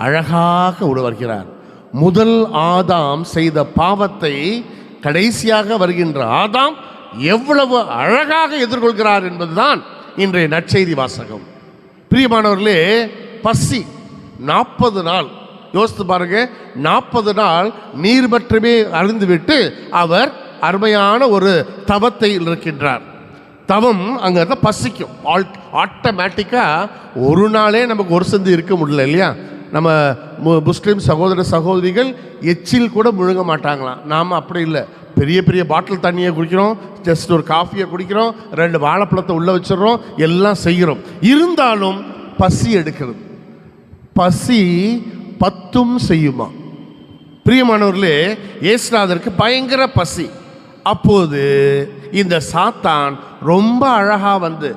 அழகாக உணர்கிறார். முதல் ஆதாம் செய்த பாவத்தை கடைசியாக வருகின்ற ஆதாம் எவ்வளவு அழகாக எதிர்கொள்கிறார் என்பதுதான் இன்றைய நற்செய்தி வாசகம். பிரியமானவர்களே, பசி 40 நாள் யோசித்து பாருங்க. 40 நாள் நீர் மட்டுமே அருந்துவிட்டு அவர் அருமையான ஒரு தவத்தை இருக்கின்றார். தவம் அங்கே பசிக்கும். ஆட்டோமேட்டிக்காக ஒரு நாளே நமக்கு ஒரு சந்தி இருக்க முடியல இல்லையா? நம்ம முஸ்லீம் சகோதர சகோதரிகள் எச்சில் கூட முழுங்க மாட்டாங்களாம். நாம் அப்படி இல்லை. பெரிய பெரிய பாட்டில் தண்ணியை குடிக்கிறோம், ஜஸ்ட் ஒரு காஃபியை குடிக்கிறோம், 2 வாழைப்பழத்தை உள்ளே வச்சிடறோம், எல்லாம் செய்கிறோம். இருந்தாலும் பசி எடுக்கிறது. பசி 10 செய்யுமா? பிரியமானவர்களே, இயேசுநாதருக்கு பயங்கர பசி. அப்போது இந்த சாத்தான் ரொம்ப அழகாக வந்து,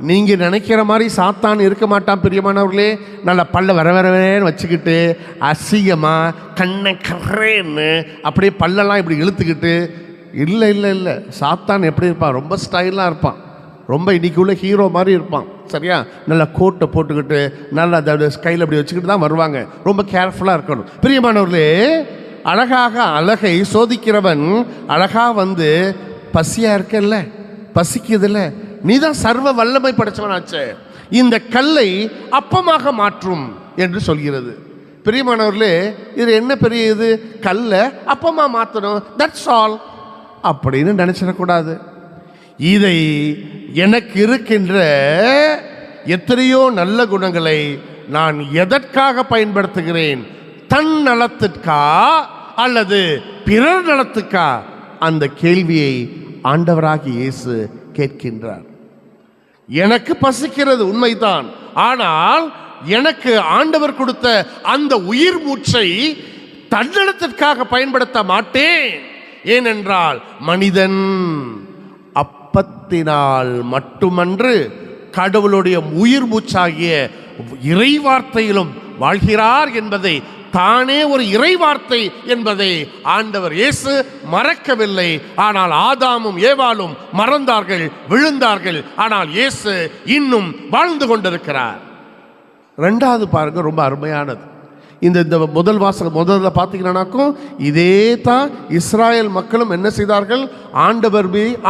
நீங்கள் நினைக்கிற மாதிரி சாத்தான் இருக்க மாட்டான் பிரியமானவர்களே. நல்ல பல்ல வரவேன்னு வச்சுக்கிட்டு அசிங்கமாக கண்ணை கர்றேன்னு அப்படியே பல்லெல்லாம் இப்படி இழுத்துக்கிட்டு, இல்லை இல்லை இல்லை, சாத்தான் எப்படி இருப்பான்? ரொம்ப ஸ்டைலாக இருப்பான், ரொம்ப இன்னைக்கு உள்ள ஹீரோ மாதிரி இருப்பான். சரியா? நல்லா கோட்டை போட்டுக்கிட்டு நல்லா அதை கையில் அப்படி வச்சுக்கிட்டு தான் வருவாங்க. ரொம்ப கேர்ஃபுல்லாக இருக்கணும் பிரியமானவர்களே. அழகாக அழகை சோதிக்கிறவன் அழகாக வந்து, பசியாக இருக்கல்ல, பசிக்குதில்ல, நீ தான் சர்வ வல்லமை படைச்சவனாச்சே, இந்த கல்லை அப்பமாக மாற்றும் என்று சொல்கிறது. பிரியமானவர்களே, இது என்ன பெரிய இது? கல்லை அப்பமாக மாற்றணும், தட்ஸ் ஆல் அப்படின்னு நினச்சிடக்கூடாது. இதை எனக்கு இருக்கின்ற எத்தனையோ நல்ல குணங்களை நான் எதற்காக பயன்படுத்துகிறேன்? தன் நலத்திற்கா அல்லது பிறர் நலத்துக்கா? அந்த கேள்வியை ஆண்டவராகிய இயேசு கேட்கின்றார். எனக்கு பசிக்கிறது உண்மைதான், ஆனால் எனக்கு ஆண்டவர் கொடுத்த அந்த உயிர் மூச்சை தன்னலத்திற்காக பயன்படுத்த மாட்டேன். ஏனென்றால் மனிதன் அப்பத்தினால் மட்டுமன்று கடவுளுடைய உயிர் மூச்சாகிய இறைவார்த்தையிலும் வாழ்கிறார் என்பதை, தானே ஒரு இறைவார்த்தை என்பதை ஆண்டவர் இயேசு மறக்கவில்லை. ஆனால் ஆதாமும் ஏவாளும் மறந்தார்கள், விழுந்தார்கள். ஆனால் இயேசு இன்னும் வாழ்ந்து கொண்டிருக்கிறார். 2வது பாருங்க, ரொம்ப அருமையானது. இந்த முதல் வாசகம் முதல்ல பார்த்தீங்கன்னாக்கும் இதே தான் இஸ்ராயல் மக்களும் என்ன செய்தார்கள்?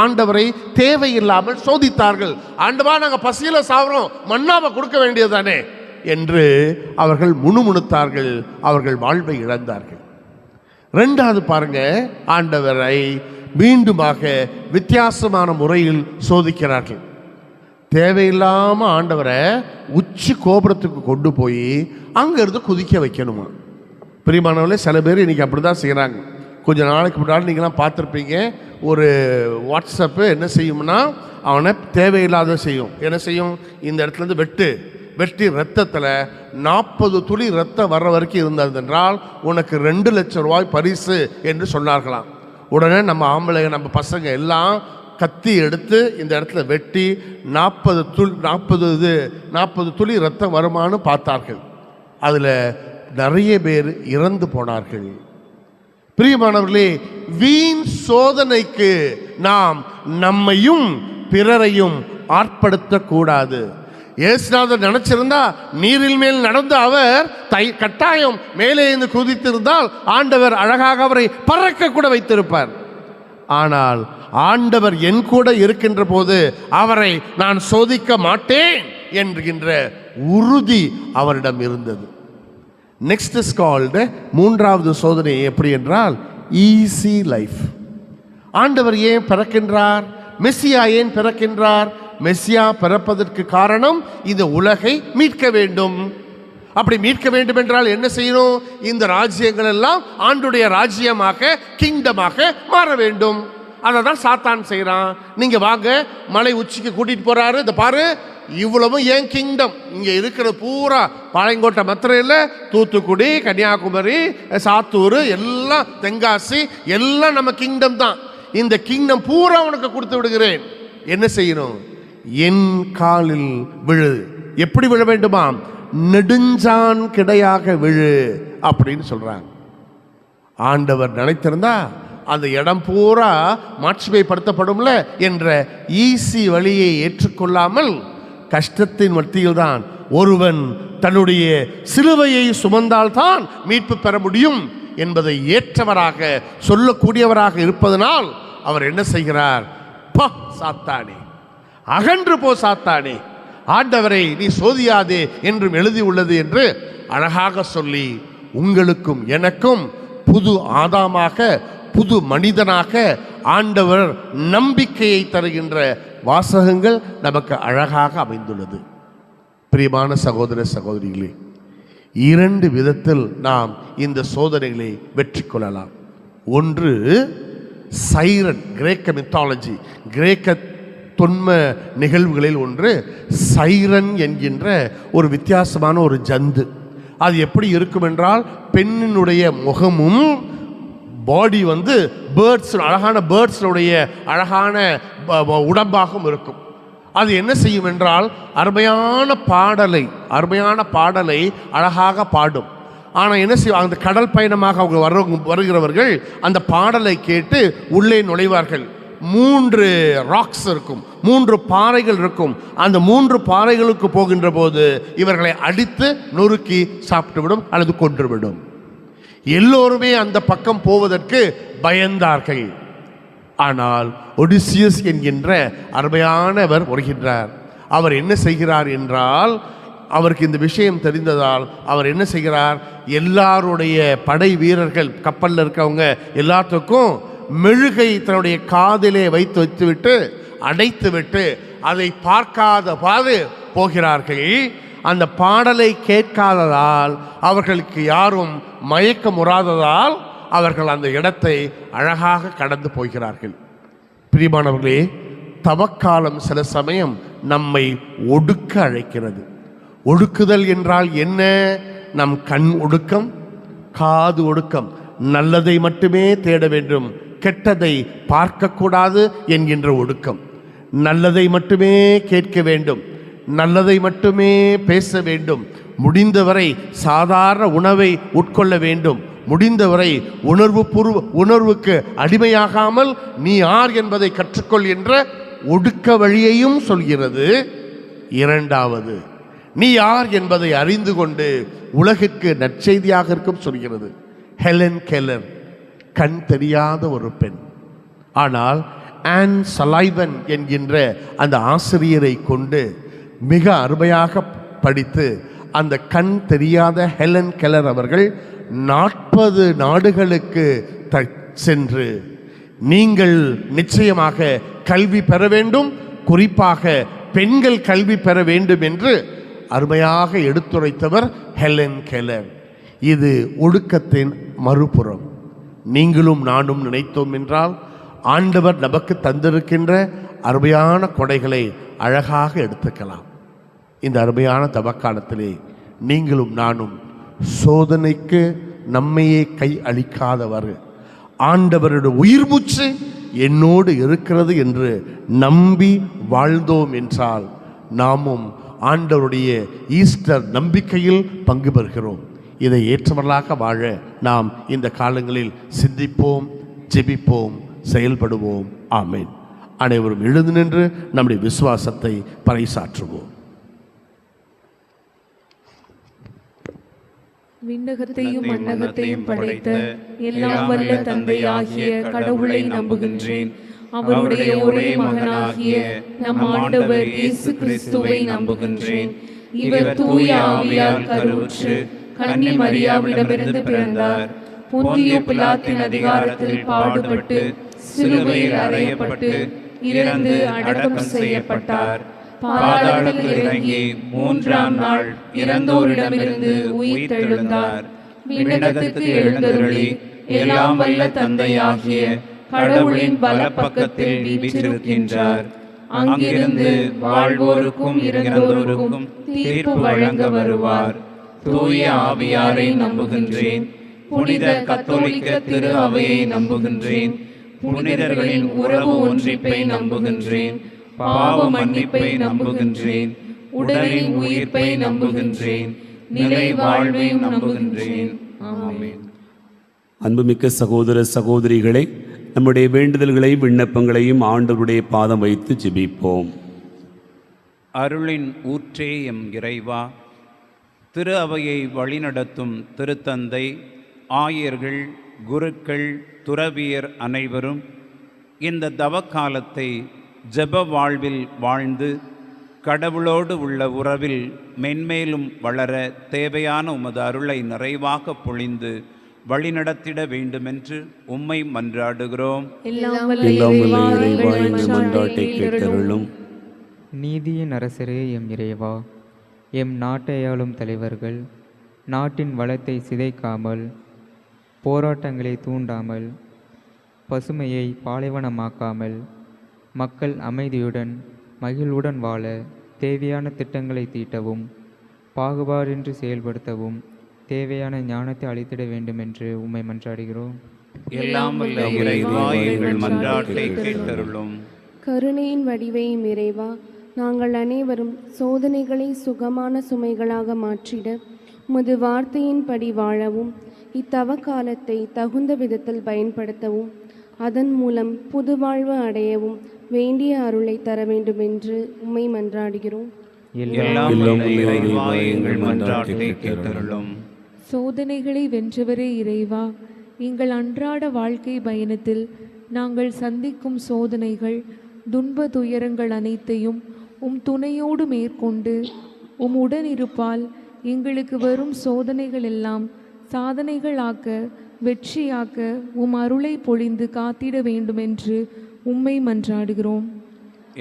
ஆண்டவரை தேவையில்லாமல் சோதித்தார்கள். ஆண்டவா, நாங்கள் பசியில் சாவறோம், மன்னாவை கொடுக்க வேண்டியதானே என்று அவர்கள் முணுமுணுத்தார்கள். அவர்கள் வாழ்வை இழந்தார்கள். 2வது பாருங்க, ஆண்டவரை மீண்டுமாக வித்தியாசமான முறையில் சோதிக்கிறார்கள். தேவையில்லாமல் ஆண்டவரை உச்சி கோபுரத்துக்கு கொண்டு போய் அங்கேருந்து குதிக்க வைக்கணுமா? பிரியமானவர்களே, சில பேர் இன்றைக்கி அப்படி தான் செய்கிறாங்க. கொஞ்சம் நாளைக்கு முன்னாடி நீங்களாம் பார்த்துருப்பீங்க, ஒரு வாட்ஸ்அப்பு என்ன செய்யும்னா அவனை தேவையில்லாத செய்யும். என்ன செய்யும்? இந்த இடத்துலேருந்து வெட்டி ரத்தத்தில் 40 துளி ரத்தம் வர்ற வரைக்கும் இருந்தது என்றால் உனக்கு 2 லட்சம் ரூபாய் பரிசு என்று சொன்னார்களாம். உடனே நம்ம ஆம்பளைங்க, நம்ம பசங்க எல்லாம் கத்தி எடுத்து இந்த இடத்துல வெட்டி 40 துளி ரத்தம் வருமானு பார்த்தார்கள். அதில் நிறைய பேர் இறந்து போனார்கள். பிரியமானவர்களே, வீண் சோதனைக்கு நாம் நம்மையும் பிறரையும் ஆட்படுத்தக்கூடாது. இயேசுநாதர் நினைச்சிருந்தா நீரில் மேல் நடந்த அவர் கட்டாயம் மேலே இருந்து குதித்திருந்தால் ஆண்டவர் அழகாக அவரை பறக்க கூட வைத்திருப்பார். ஆனால் ஆண்டவர் என் கூட இருக்கின்ற போது அவரை நான் சோதிக்க மாட்டேன் என்கின்ற உறுதி அவரிடம் இருந்தது. நெக்ஸ்ட் இஸ் கால்டு, 3வது சோதனை எப்படி என்றால் ஈஸி லைஃப். ஆண்டவர் ஏன் பிறக்கின்றார்? மெஸ்ஸியா ஏன் பிறக்கின்றார்? மெஸ்ஸியா பிறப்பதற்கு காரணம் இந்த உலகை மீட்க வேண்டும். அப்படி மீட்க வேண்டும் என்றால் என்ன செய்யணும்? இந்த ராஜ்யங்கள் எல்லாம் ஆண்டுடைய ராஜ்யமாக, கிங்டமாக மாற வேண்டும். அதை தான் சாத்தான் செய்கிறான். நீங்கள் வாங்க, மலை உச்சிக்கு கூட்டிகிட்டு போகிறாரு. இந்த பாரு, இவ்வளவும் ஏன் கிங்டம். இங்கே இருக்கிற பூரா பாளையங்கோட்டை மதுரையில், தூத்துக்குடி, கன்னியாகுமரி, சாத்தூர், எல்லாம் தென்காசி, எல்லாம் நம்ம கிங்டம் தான். இந்த கிங்டம் பூரா உனக்கு கொடுத்து விடுகிறேன். என்ன செய்யணும்? என் காலில் விழு. எப்படி விழ வேண்டுமா? நெடுஞ்சான் கிடையாக விழு அப்படின்னு சொல்றாங்க. ஆண்டவர் நினைத்திருந்தா அந்த இடம் பூரா மாட்சிமைப்படுத்தப்படும்ல என்ற ஈஸி வழியை ஏற்றுக்கொள்ளாமல் கஷ்டத்தின் மத்தியில் தான் ஒருவன் தன்னுடைய சிலுவையை சுமந்தால்தான் மீட்பு பெற முடியும் என்பதை ஏற்றவராக சொல்லக்கூடியவராக இருப்பதனால் அவர் என்ன செய்கிறார்? பா சாத்தானே, அகன்று போ சாத்தானே, ஆண்டவரை நீ சோதியாதே என்றும் எழுதி உள்ளது என்று அழகாக சொல்லி உங்களுக்கும் எனக்கும் புது ஆதாமாக, புது மனிதனாக ஆண்டவர் நம்பிக்கையை தருகின்ற வாசகங்கள் நமக்கு அழகாக அமைந்துள்ளது. பிரியமான சகோதர சகோதரிகளே, 2 விதத்தில் நாம் இந்த சோதனைகளை வெற்றி கொள்ளலாம். ஒன்று சைரன், கிரேக்க மித்தாலஜி, கிரேக்க தொன்ம நிகழ்வுகளில் ஒன்று சைரன் என்கின்ற ஒரு வித்தியாசமான ஒரு ஜந்து. அது எப்படி இருக்கும் என்றால், பெண்ணினுடைய முகமும் பாடி பேர்ட்ஸ், அழகான பேர்ட்ஸுடைய அழகான உடம்பாகவும் இருக்கும். அது என்ன செய்யும் என்றால், அருமையான பாடலை அழகாக பாடும். ஆனால் என்ன செய்யும், அந்த கடல் பயணமாக அவங்க வருகிறவர்கள் அந்த பாடலை கேட்டு உள்ளே நுழைவார்கள். 3 ராக்ஸ் இருக்கும், 3 பாறைகள் இருக்கும். அந்த 3 பாறைகளுக்கு போகின்ற போது இவர்களை அடித்து நொறுக்கி சாப்பிட்டுவிடும் அல்லது கொன்றுவிடும். எல்லோருமே அந்த பக்கம் போவதற்கு பயந்தார்கள். ஆனால் ஒடிசியஸ் என்கின்ற அருமையானவர் வருகின்றார். அவர் என்ன செய்கிறார் என்றால், அவருக்கு இந்த விஷயம் தெரிந்ததால் அவர் என்ன செய்கிறார், எல்லாருடைய படை வீரர்கள், கப்பலில் இருக்கவங்க எல்லாத்துக்கும் மெழுகை தன்னுடைய காதிலே வைத்துவிட்டு அடைத்துவிட்டு அதை பார்க்காதவாறு போகிறார்கள். அந்த பாடலை கேட்காததால், அவர்களுக்கு யாரும் மயக்கம் உறாததால் அவர்கள் அந்த இடத்தை அழகாக கடந்து போகிறார்கள். பிரியமானவர்களே, தவக்காலம் சில சமயம் நம்மை ஒடுக்க அழைக்கிறது. ஒடுக்குதல் என்றால் என்ன? நம் கண் ஒடுக்கம், காது ஒடுக்கம், நல்லதை மட்டுமே தேட வேண்டும், கெட்டதை பார்க்கக்கூடாது என்கின்ற ஒடுக்கம், நல்லதை மட்டுமே கேட்க வேண்டும், நல்லதை மட்டுமே பேச வேண்டும், முடிந்தவரை சாதாரண உணவை உட்கொள்ள வேண்டும், முடிந்தவரை உணர்வுக்கு அடிமையாகாமல் நீ யார் என்பதை கற்றுக்கொள் என்ற ஒடுக்க வழியையும் சொல்கிறது. இரண்டாவது, நீ யார் என்பதை அறிந்து கொண்டு உலகிற்கு நற்செய்தியாக இருக்கும் சொல்கிறது. ஹெலன் கெல்லர் கண் தெரியாத ஒரு பெண். ஆனால் ஆன் சலைவன் என்கின்ற அந்த ஆசிரியரை கொண்டு மிக அருமையாக படித்து அந்த கண் தெரியாத ஹெலன் கெல்லர் அவர்கள் 40 நாடுகளுக்கு சென்று நீங்கள் நிச்சயமாக கல்வி பெற வேண்டும், குறிப்பாக பெண்கள் கல்வி பெற வேண்டும் என்று அருமையாக எடுத்துரைத்தவர் ஹெலன் கெல்லர். இது ஒடுக்கத்தின் மறுபுறம். நீங்களும் நானும் நினைத்தோம் என்றால் ஆண்டவர் நமக்கு தந்திருக்கின்ற அருமையான கொடைகளை அழகாக எடுத்துக்கலாம். இந்த அருமையான தவக்காலத்திலே நீங்களும் நானும் சோதனைக்கு நம்மையே கை அளிக்காதவர், ஆண்டவருடைய உயிர் மூச்சு என்னோடு இருக்கிறது என்று நம்பி வாழ்ந்தோம் என்றால் நாமும் ஆண்டவருடைய ஈஸ்டர் நம்பிக்கையில் பங்கு பெறுகிறோம். இதை ஏற்றவர்களாக வாழ நாம் இந்த காலங்களில் சிந்திப்போம், ஜெபிப்போம், செயல்படுவோம். ஆமென். அனைவரும் எழுந்து நின்று நம்முடைய விசுவாசத்தை பறைசாற்றுவோம். விண்ணகத்தையும் மண்ணகத்தையும் படைத்த எல்லாம் வல்ல தந்தையாகிய கடவுளை நம்புகின்றேன். அவருடைய ஒரே மகனாகிய நம் ஆண்டவர் இயேசு கிறிஸ்துவை நம்புகின்றேன். இவர் தூய ஆவியால் கருவுற்று கன்னி மரியாவிடமிருந்து பிறந்தார். பொந்திய பிலாத்தின் அதிகாரத்தில் பாடுபட்டு சிலுவையில் அறையப்பட்டு இறந்து அடக்கம் செய்யப்பட்டார். பாதாளத்தில் இறங்கி 3ஆம் நாள் இறந்தோரிடமிருந்து உயிர்த்தெழுந்தார். விண்ணகத்துக்கு எழுந்தருளி எல்லாம் வல்ல தந்தையாகிய கடவுளின் வலப்பக்கத்தில் வீற்றிருக்கின்றார். அங்கிருந்து வாழ்வோருக்கும் இறந்தோருக்கும் தீர்ப்பு வழங்க வருவார். தூய ஆவியாரை நம்புகின்றேன். புனித கத்தோலிக்க திரு அவையை நம்புகின்றேன். புனிதர்களின் உறவு ஒன்றிப்பை நம்புகின்றேன். பாவ மன்னிப்பை நம்புகின்றேன். உடலின் உயிர்ப்பை நம்புகின்றேன். நிலை வாழ்வை நம்புகின்றேன். ஆமென். அன்புமிக்க சகோதர சகோதரிகளே, நம்முடைய வேண்டுதல்களையும் விண்ணப்பங்களையும் ஆண்டவருடைய பாதம் வைத்து ஜெபிப்போம். அருளின் ஊற்றே எம் இறைவா, திரு அவையை வழிநடத்தும் திருத்தந்தை, ஆயர்கள், குருக்கள், துறவியர் அனைவரும் இந்த தவக்காலத்தை ஜெப வாழ்வில் வாழ்ந்து கடவுளோடு உள்ள உறவில் மென்மேலும் வளர தேவையான உமது அருளை நிறைவாக பொழிந்து வழிநடத்திட வேண்டுமென்று உம்மை மன்றாடுகிறோம். எல்லாம் வல்ல இறைவா, எங்கள் மன்றாட்டை கேட்டருளும். நீதியின் அரசரே எம் இறைவா, எம் நாட்டை ஆளும் தலைவர்கள் நாட்டின் வளத்தை சிதைக்காமல், போராட்டங்களை தூண்டாமல், பசுமையை பாலைவனமாக்காமல், மக்கள் அமைதியுடன் மகிழ்வுடன் வாழ தேவையான திட்டங்களை தீட்டவும், பாகுபாடின்றி செயல்படுத்தவும் தேவையான ஞானத்தை அளித்திட வேண்டும் என்று உம்மை மன்றாடுகிறோம். எல்லாம் வல்ல இறைவா, எங்கள் மன்றாட்டை கேட்டருளும். கருணையின் வடிவையும் இறைவா, நாங்கள் அனைவரும் சோதனைகளை சுகமான சுமைகளாக மாற்றிட உமது வார்த்தையின்படி வாழவும், இத்தவ காலத்தை தகுந்த விதத்தில் பயன்படுத்தவும், அதன் மூலம் புது வாழ்வு அடையவும் வேண்டிய அருளை தர வேண்டும் என்று உம்மை மன்றாடுகிறோம். எல்லாம் வல்ல இறைவா, எங்கள் மன்றாட்டை கேட்டருளும். சோதனைகளை வென்றவரே இறைவா, எங்கள் அன்றாட வாழ்க்கை பயணத்தில் நாங்கள் சந்திக்கும் சோதனைகள், துன்ப துயரங்கள் அனைத்தையும் உம் துணையோடு மேற்கொண்டு உம் உடனிருப்பால் எங்களுக்கு வரும் சோதனைகள் எல்லாம் சாதனைகளாக்க, வெற்றியாக்க உம் அருளை பொழிந்து காத்திட வேண்டுமென்று உம்மை மன்றாடுகிறோம்.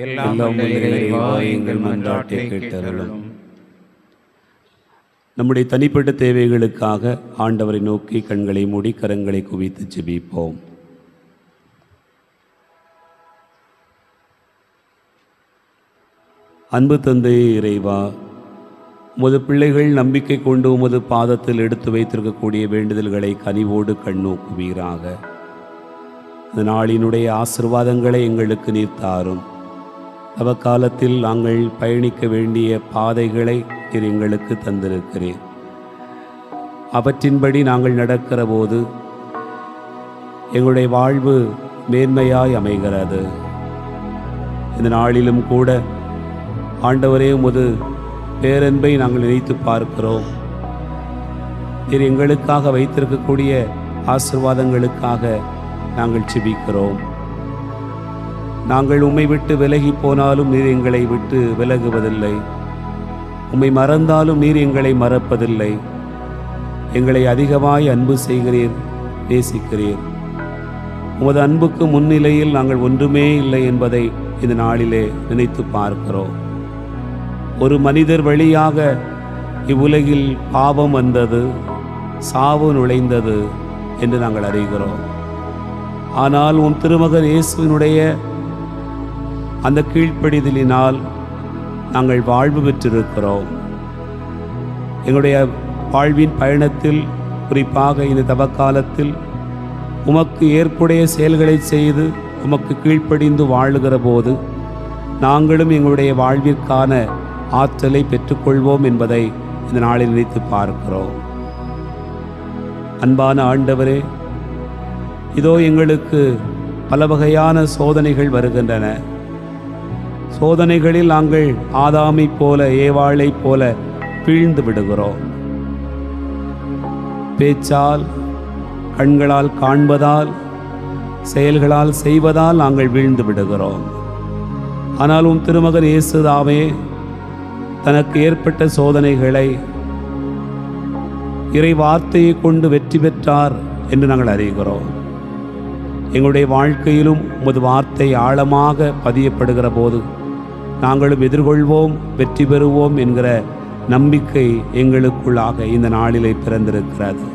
எல்லாம் வல்ல இறைவா, எங்கள் மன்றாட்டை கேட்டருளும். நம்முடைய தனிப்பட்ட தேவைகளுக்காக ஆண்டவரை நோக்கி கண்களை மூடி கரங்களை குவித்து ஜெபிப்போம். அன்பு தந்தை இறைவா, உமது பிள்ளைகள் நம்பிக்கை கொண்டு உமது பாதத்தில் எடுத்து வைத்திருக்கக்கூடிய வேண்டுதல்களை கனிவோடு கண்ணோக்குவீராக. இந்த நாளினுடைய ஆசிர்வாதங்களை எங்களுக்கு நீர் தாரும். அவக்காலத்தில் நாங்கள் பயணிக்க வேண்டிய பாதைகளை நீர் எங்களுக்கு தந்திருக்கிறீர். அவற்றின்படி நாங்கள் நடக்கிற போது எங்களுடைய வாழ்வு மேன்மையாய் அமைகிறது. இந்த நாளிலும் கூட ஆண்டவரே, உமது பேரன்பை நாங்கள் நினைத்து பார்க்கிறோம். நீர் எங்களுக்காக வைத்திருக்கக்கூடிய ஆசீர்வாதங்களுக்காக நாங்கள் ஜெபிக்கிறோம். நாங்கள் உம்மை விட்டு விலகி போனாலும் நீர் எங்களை விட்டு விலகுவதில்லை. உம்மை மறந்தாலும் நீர் எங்களை மறப்பதில்லை. எங்களை அதிகமாய் அன்பு செய்கிறீர், நேசிக்கிறீர். உமது அன்புக்கு முன்னிலையில் நாங்கள் ஒன்றுமே இல்லை என்பதை இந்த நாளிலே நினைத்து பார்க்கிறோம். ஒரு மனிதர் வழியாக இவ்வுலகில் பாவம் வந்தது, சாவு நுழைந்தது என்று நாங்கள் அறிகிறோம். ஆனால் உன் திருமகன் இயேசுவினுடைய அந்த கீழ்ப்படிதலினால் நாங்கள் வாழ்வு பெற்றிருக்கிறோம். எங்களுடைய வாழ்வின் பயணத்தில், குறிப்பாக இந்த தவக்காலத்தில் உமக்கு ஏற்புடைய செயல்களை செய்து உமக்கு கீழ்ப்படிந்து வாழுகிற போது நாங்களும் எங்களுடைய வாழ்விற்கான ஆற்றலை பெற்றுக்கொள்வோம் என்பதை இந்த நாளில் நினைத்து பார்க்கிறோம். அன்பான ஆண்டவரே, இதோ எங்களுக்கு பல வகையான சோதனைகள் வருகின்றன. சோதனைகளில் நாங்கள் ஆதாமை போல, ஏவாளை போல வீழ்ந்து விடுகிறோம். பேச்சால், கண்களால் காண்பதால், செயல்களால் செய்வதால் நாங்கள் வீழ்ந்து விடுகிறோம். ஆனால் உம் திருமகன் இயேசுதாவே தனக்கு ஏற்பட்ட சோதனைகளை இறை வார்த்தையை கொண்டு வெற்றி பெற்றார் என்று நாங்கள் அறிகிறோம். எங்களுடைய வாழ்க்கையிலும் உமது வார்த்தை ஆழமாக பதியப்படுகிற போது நாங்களும் எதிர்கொள்வோம், வெற்றி பெறுவோம் என்கிற நம்பிக்கை எங்களுக்குள்ளாக இந்த நாளிலே பிறந்திருக்கிறது.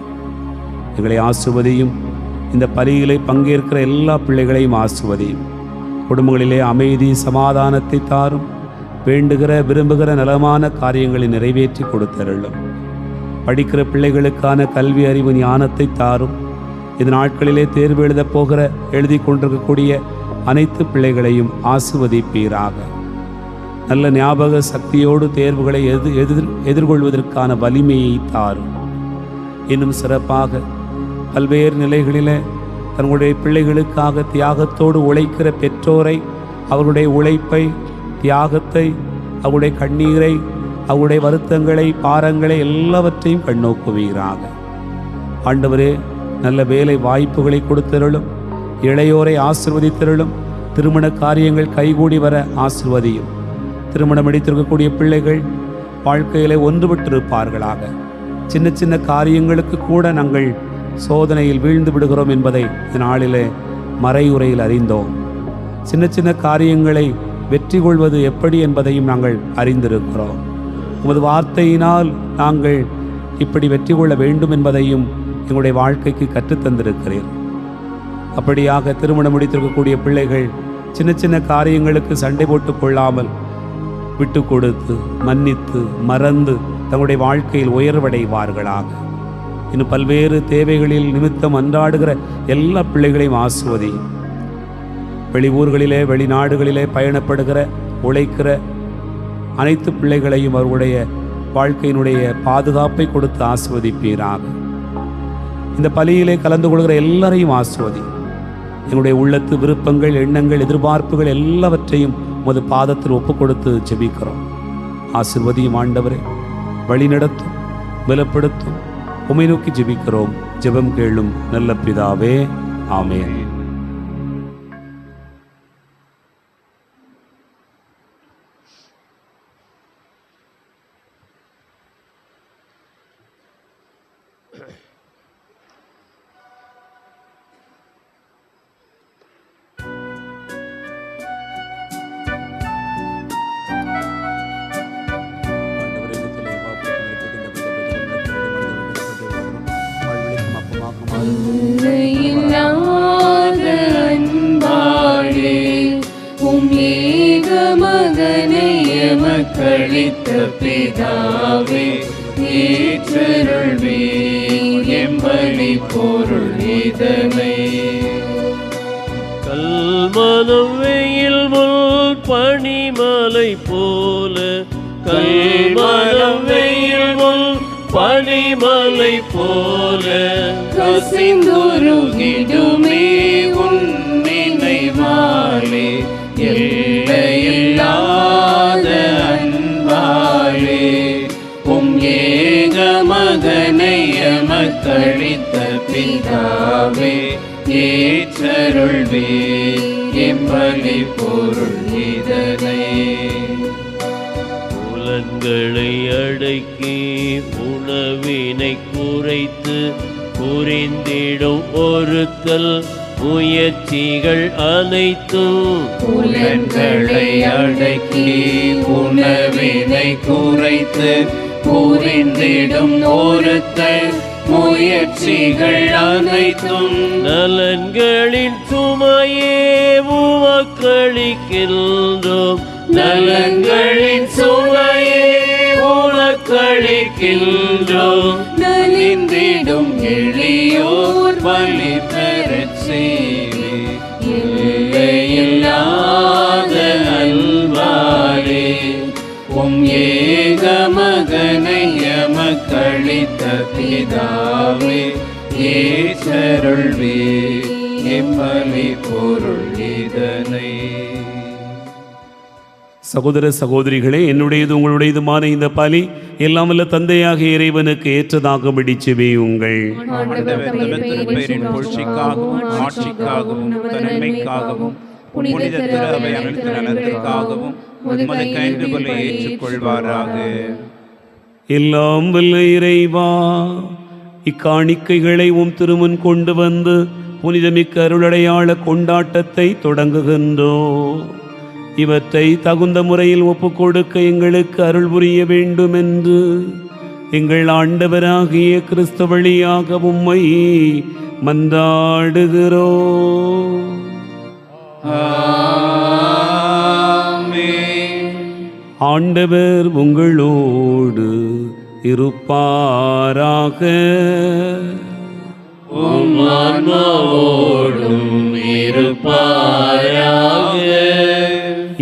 எங்களை ஆசிர்வதியும். இந்த பலியிலே பங்கேற்கிற எல்லா பிள்ளைகளையும் ஆசிர்வதியும். குடும்பங்களிலே அமைதி சமாதானத்தை தாரும். வேண்டுகிற விரும்புகிற நலமான காரியங்களை நிறைவேற்றி கொடுத்தருளும். படிக்கிற பிள்ளைகளுக்கான கல்வி அறிவு ஞானத்தை தாரும். இந்த நாட்களிலே தேர்வு எழுதப் போகிற எழுதி கொண்டிருக்கக்கூடிய அனைத்து பிள்ளைகளையும் ஆசிர்வதிப்பீராக. நல்ல ஞாபக சக்தியோடு தேர்வுகளை எதிர்கொள்வதற்கான வலிமையை தாரும். இன்னும் சிறப்பாக பல்வேறு நிலைகளிலே தங்களுடைய பிள்ளைகளுக்காக தியாகத்தோடு உழைக்கிற பெற்றோரை, அவர்களுடைய உழைப்பை, தியாகத்தை, அவருடைய கண்ணீரை, அவருடைய வருத்தங்களை, பாரங்களை எல்லாவற்றையும் கண்ணோக்குவீராக. ஆண்டவரே, நல்ல வேலை வாய்ப்புகளை கொடுத்தருளும். இளையோரை ஆசிர்வதித்தருளும். திருமண காரியங்கள் கைகூடி வர ஆசிர்வதியும். திருமணம் முடித்திருக்கக்கூடிய பிள்ளைகள் வாழ்க்கையிலே ஒன்றுபட்டிருப்பார்களாக. சின்ன சின்ன காரியங்களுக்கு கூட நாங்கள் சோதனையில் வீழ்ந்து விடுகிறோம் என்பதை இந்த நாளிலே மறையுறையில் அறிந்தோம். சின்ன சின்ன காரியங்களை வெற்றி கொள்வது எப்படி என்பதையும் நாங்கள் அறிந்திருக்கிறோம். உமது வார்த்தையினால் நாங்கள் இப்படி வெற்றி கொள்ள வேண்டும் என்பதையும் எங்களுடைய வாழ்க்கைக்கு கற்றுத்தந்திருக்கிறீர். அப்படியாக திருமணம் முடித்திருக்கக்கூடிய பிள்ளைகள் சின்ன சின்ன காரியங்களுக்கு சண்டை போட்டு கொள்ளாமல் விட்டு கொடுத்து, மன்னித்து, மறந்து தங்களுடைய வாழ்க்கையில் உயர்வடைவார்களாக. இன்னும் பல்வேறு தேவைகளில் நிமித்தம் அன்றாடுகிற எல்லா பிள்ளைகளையும் ஆசிர்வதி. வெளியூர்களிலே, வெளிநாடுகளிலே பயணப்படுகிற, உழைக்கிற அனைத்து பிள்ளைகளையும் அவர்களுடைய வாழ்க்கையினுடைய பாதுகாப்பை கொடுத்து ஆசிர்வதிப்பீராக. இந்த பலியிலே கலந்து கொள்கிற எல்லாரையும் ஆசிர்வதி. என்னுடைய உள்ளத்து விருப்பங்கள், எண்ணங்கள், எதிர்பார்ப்புகள் எல்லாவற்றையும் உமது பாதத்தில் ஒப்புக் கொடுத்து ஜெபிக்கிறோம். ஆசிர்வதியும் ஆண்டவரே, வழிநடத்தும், பலப்படுத்தும். உம்மை நோக்கி ஜெபிக்கிறோம். ஜெபம் கேளும் நல்ல பிதாவே, ஆமென். இல்லாத அன்பாளே, உம் ஏக மகனை எமக்களித்த பிதாவே, ஏற்றருள்வீர் எம்பலி பொருள் இதனை. கல்மனம் வெயில் முள் பனிமலை போல, கல்மனம் வெயில் முள் பனிமலை போல கசிந்துருகிடுமே உன் நினைவாலே, எல்லையில்லாத அன்பாலே, உம் ஏக மகனை எமக்களித்த பிதாவே, ஏற்றருள்வீர் எம்பலி பொருள் இதனை. புலன்களை அடக்கி உணவினை குறைத்து புரிந்திடும் ஒருத்தல் முயற்சிகள் அனைத்தும். புலன்களை அடக்கி உணவினை குறைத்து புரிந்திடும் ஒருத்தல் முயற்சிகள் அனைத்தும். நலன்களின் சுமையே உமக்களிக்கின்றோம், நலன்களின் சுமையே உனக்களிக்கின்றோம். நலிந்திடும் எளியோர் பலி பெறச் செய்வே, எல்லையில்லாத அன்பாலே, உம் ஏக மகனை எமக்களித்த பிதாவே, ஏற்றருள்வீர் எம்பலி பொருள் இதனை. சகோதர சகோதரிகளே, என்னுடையது உங்களுடையதுமான இந்த பலி எல்லாம் வல்ல தந்தையாக இறைவனுக்கு ஏற்றதாகும்படி செபியுங்கள். புகழ்ச்சிக்காகவும் ஆட்சிக்காகவும் நன்மைக்காகவும் புனித திரு அவை அனைத்து நலத்திற்காகவும் உமது கைதுகளை ஏற்றுக்கொள்வாராக. எல்லாம் வல்ல இறைவா, இக்காணிக்கைகளை உம் திருமுன் கொண்டு வந்து புனிதமிக்க அருளடையாள கொண்டாட்டத்தை தொடங்குகின்றோம். இவற்றை தகுந்த முறையில் ஒப்புக்கொடுக்க எங்களுக்கு அருள் புரிய வேண்டும் என்று எங்கள் ஆண்டவராகிய கிறிஸ்து வழியாக உம்மை மன்றாடுகிறோம். ஆண்டவர் உங்களோடு இருப்பாராக. ஆன்மாவோடும் இருப்பாராக.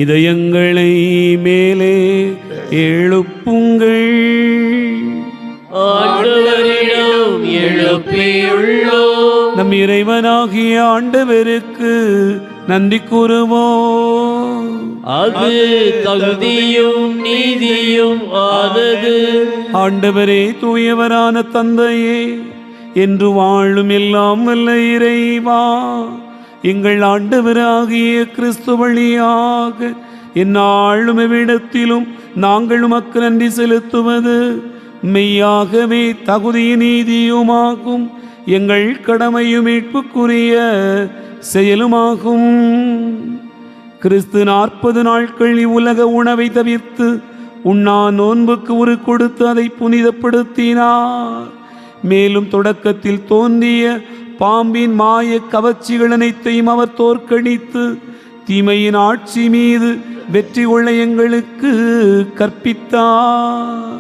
இதயங்களை மேலே எழுப்புங்கள். ஆண்டவரிடம் எழுப்பியுள்ளோம். நம் இறைவனாகிய ஆண்டவருக்கு நன்றி கூறுவோம். அது தகுதியும் நீதியும் ஆனது. ஆண்டவரே, தூயவரான தந்தையே, என்று வாழும் எல்லாம் வல்ல இறைவா, எங்கள் ஆண்டவராகிய கிறிஸ்து வழியாக எந்நாளும் எவ்விடத்திலும் நாங்கள் உமக்கு நன்றி செலுத்துவது மெய்யாகவே தகுதிய நீதியுமாகும். எங்கள் கடமையும் மீட்புக்குரிய செயலுமாகும். கிறிஸ்து 40 நாட்கள் இவ்வுலக உணவை தவிர்த்து உண்ணா நோன்புக்கு உரு கொடுத்து அதை புனிதப்படுத்தினார். மேலும் தொடக்கத்தில் தோன்றிய பாம்பின் மாய கவர்ச்சிகள் அனைத்தையும் அவர் தோற்கடித்து தீமையின் ஆட்சி மீது வெற்றி கொள்ள எங்களுக்கு கற்பித்தார்.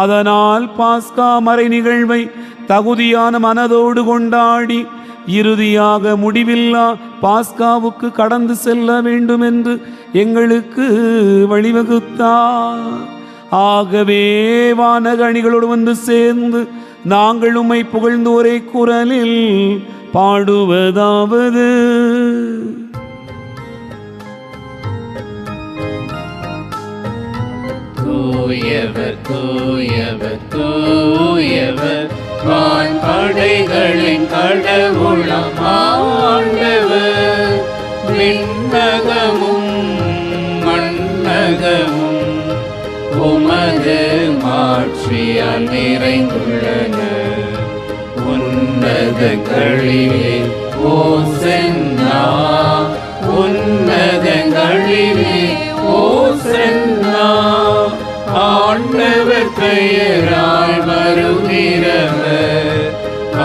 அதனால் பாஸ்கா மறை நிகழ்வை தகுதியான மனதோடு கொண்டாடி இறுதியாக முடிவில்லா பாஸ்காவுக்கு கடந்து செல்ல வேண்டும் என்று எங்களுக்கு வழிவகுத்தார். ஆகவே வானகணிகளோடு வந்து சேர்ந்து நாங்கள் உம்மை புகழ்ந்து ஒரே குரலில் பாடுவதாவது: தூயவர் தூயவர் தூயவர், வான் படைகளின் கடவுளாம் ஆண்டவர். விண்ணகமும் மண்ணகமும் உமது மாட்சியால் நிறைந்துள்ளன. உன்னதங்களிலே ஓசன்னா, உன்னதங்களிலே ஓசன்னா. ஆண்டவர் பெயரால் வருகிறவர்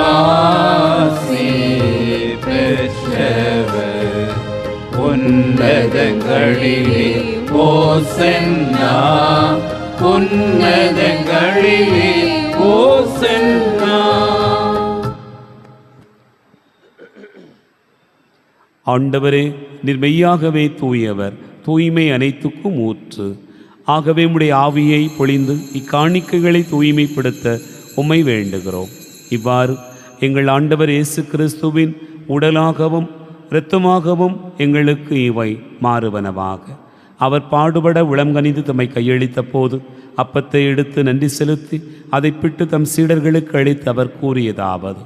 ஆசி பெற்றவர். உன்னதங்களிலே ஓசன்னா, உன்னதங்களிலே ஓசன்னா. ஆண்டவரே, நீர் மெய்யாகவே தூயவர், தூய்மை அனைத்துக்கும் ஊற்று. ஆகவே உம்முடைய ஆவியை பொழிந்து இக்காணிக்கைகளை தூய்மைப்படுத்த உம்மை வேண்டுகிறோம். இவ்வாறு எங்கள் ஆண்டவர் இயேசு கிறிஸ்துவின் உடலாகவும் இரத்தமாகவும் எங்களுக்கு இவை மாறுவனவாக. அவர் பாடுபட உளம்கனிந்து தம்மை கையளித்த போது அப்பத்தை எடுத்து நன்றி செலுத்தி அதை பிட்டு தம் சீடர்களுக்கு அளித்து அவர் கூறியதாவது: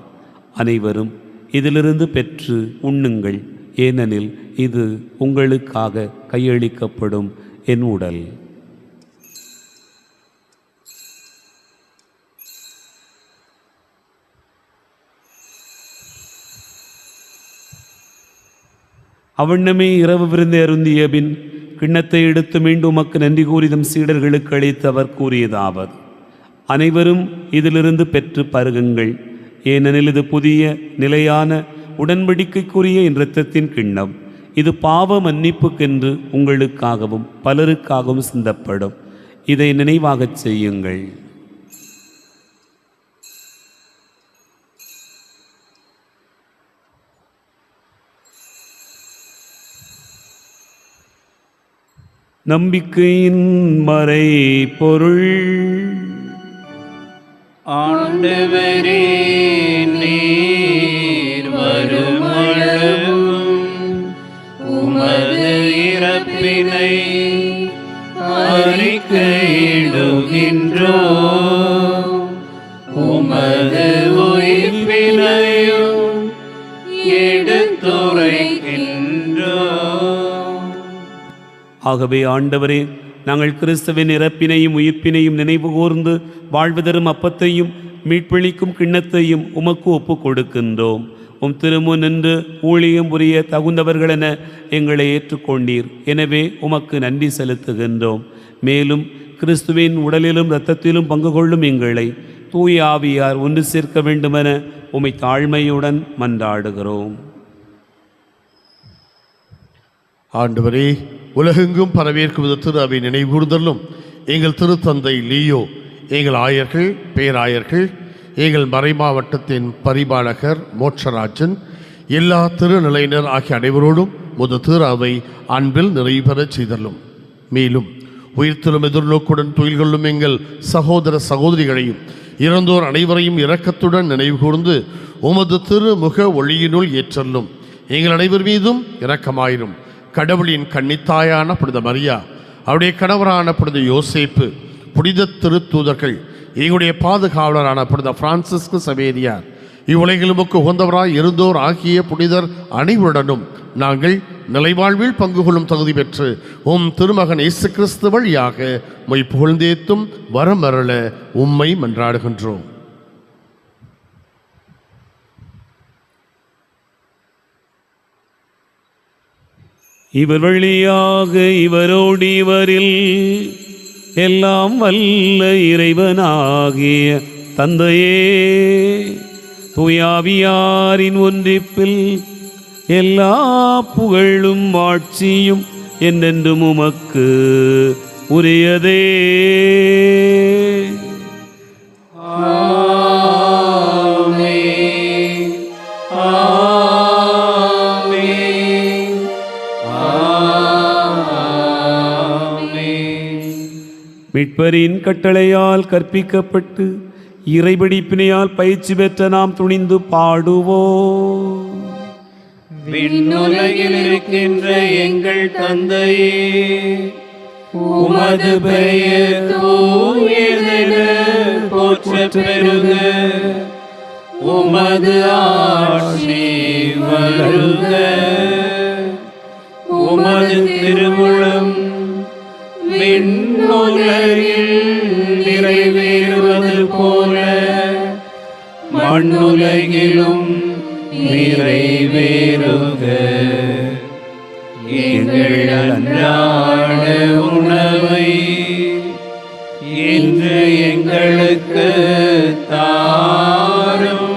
அனைவரும் இதிலிருந்து பெற்று உண்ணுங்கள், ஏனெனில் இது உங்களுக்காக கையளிக்கப்படும் என் உடல். அவண்ணமே இரவு விருந்தை அருந்திய பின் கிண்ணத்தை எடுத்து மீண்டும் உமக்கு நன்றி கூறி தம் சீடர்களுக்கு அளித்து அவர் கூறியதாவது: அனைவரும் இதிலிருந்து பெற்று பருகுங்கள், ஏனெனில் இது புதிய நிலையான உடன்படிக்கைக்குரிய என் இரத்தத்தின் கிண்ணம். இது பாவ மன்னிப்புக்கென்று உங்களுக்காகவும் பலருக்காகவும் சிந்தப்படும். இதை நினைவாகச் செய்யுங்கள். நம்பிக்கையின் மறை பொருள். ஆண்டவரே, நீர் வருமளவும் உமது இறப்பினை அறிக்கையிடுகின்றோம், உமது உயிர்ப்பினையும் எடுத்துரைக்கின்றோம். ஆகவே ஆண்டவரே, நாங்கள் கிறிஸ்துவின் இறப்பினையும் உயிர்ப்பினையும் நினைவு கூர்ந்து வாழ்வு தரும் அப்பத்தையும் மீட்பளிக்கும் கிண்ணத்தையும் உமக்கு ஒப்புக் கொடுக்கின்றோம். உம் திருமுன் நின்று ஊழியம் புரிய தகுந்தவர்களென எங்களை ஏற்றுக்கொண்டீர். எனவே உமக்கு நன்றி செலுத்துகின்றோம். மேலும் கிறிஸ்துவின் உடலிலும் இரத்தத்திலும் பங்கு கொள்ளும் எங்களை தூய ஆவியார் ஒன்று சேர்க்க வேண்டுமென உம்மை தாழ்மையுடன் மன்றாடுகிறோம். ஆண்டவரே, உலகெங்கும் பரவேற்கும் திரு அவை நினைவுகூர்தலும் எங்கள் திருத்தந்தை லியோ, எங்கள் ஆயர்கள், பேராயர்கள், எங்கள் மறைமாவட்டத்தின் பரிபாலகர் மோட்சராஜன், எல்லா திருநிலையினர் ஆகிய அனைவரோடும் திரு அவை அன்பில் நிறைவு பெறச் செய்தலும். மேலும் உயிர்த்தெழும் எதிர்நோக்குடன் துயில் கொள்ளும் எங்கள் சகோதர சகோதரிகளையும் இறந்தோர் அனைவரையும் இரக்கத்துடன் நினைவு கூர்ந்து உமது திருமுக ஒளியினுள் ஏற்றலும். எங்கள் அனைவர் மீதும் இரக்கமாயிரும். கடவுளின் கன்னித்தாயான புனித மரியா, அவருடைய கணவரான புனித யோசேப்பு, புனித திருத்தூதர்கள், எங்களுடைய பாதுகாவலரான புனித பிரான்சிஸ்கு சவேரியார், இவ்வுலகிலுமுக்கு உகந்தவராய் இருந்தோர் ஆகிய புனிதர் அனைவருடனும் நாங்கள் நிலைவாழ்வில் பங்கு கொள்ளும் தகுதி பெற்று திருமகன் இயேசு கிறிஸ்து வழியாக உம்மை புகழ்ந்தேத்தும் வரமருள உம்மை மன்றாடுகின்றோம். இவர் வழியாக இவரோடு இவரில் எல்லாம் வல்ல இறைவனாகிய தந்தையே, தூயாவியாரின் ஒன்றிப்பில் எல்லா புகழும் ஆட்சியும் என்றென்றும் உமக்கு உரியதே. மீட்பரின் கட்டளையால் கற்பிக்கப்பட்டு இறைபடிப்பினையால் பயிற்சி பெற்ற நாம் துணிந்து பாடுவோம். விண்ணுலகில் இருக்கின்ற எங்கள் தந்தையே, உமது பெயர் தூயதென போற்றப் பெறுக. உமது ஆட்சி வருக. உமது திருவுளம் விண்ணுலகில் நிறைவேறுவது போல மண்ணுலகிலும் நிறைவேறுக. எங்கள் அன்றாட உணவை இன்று எங்களுக்கு தாரும்.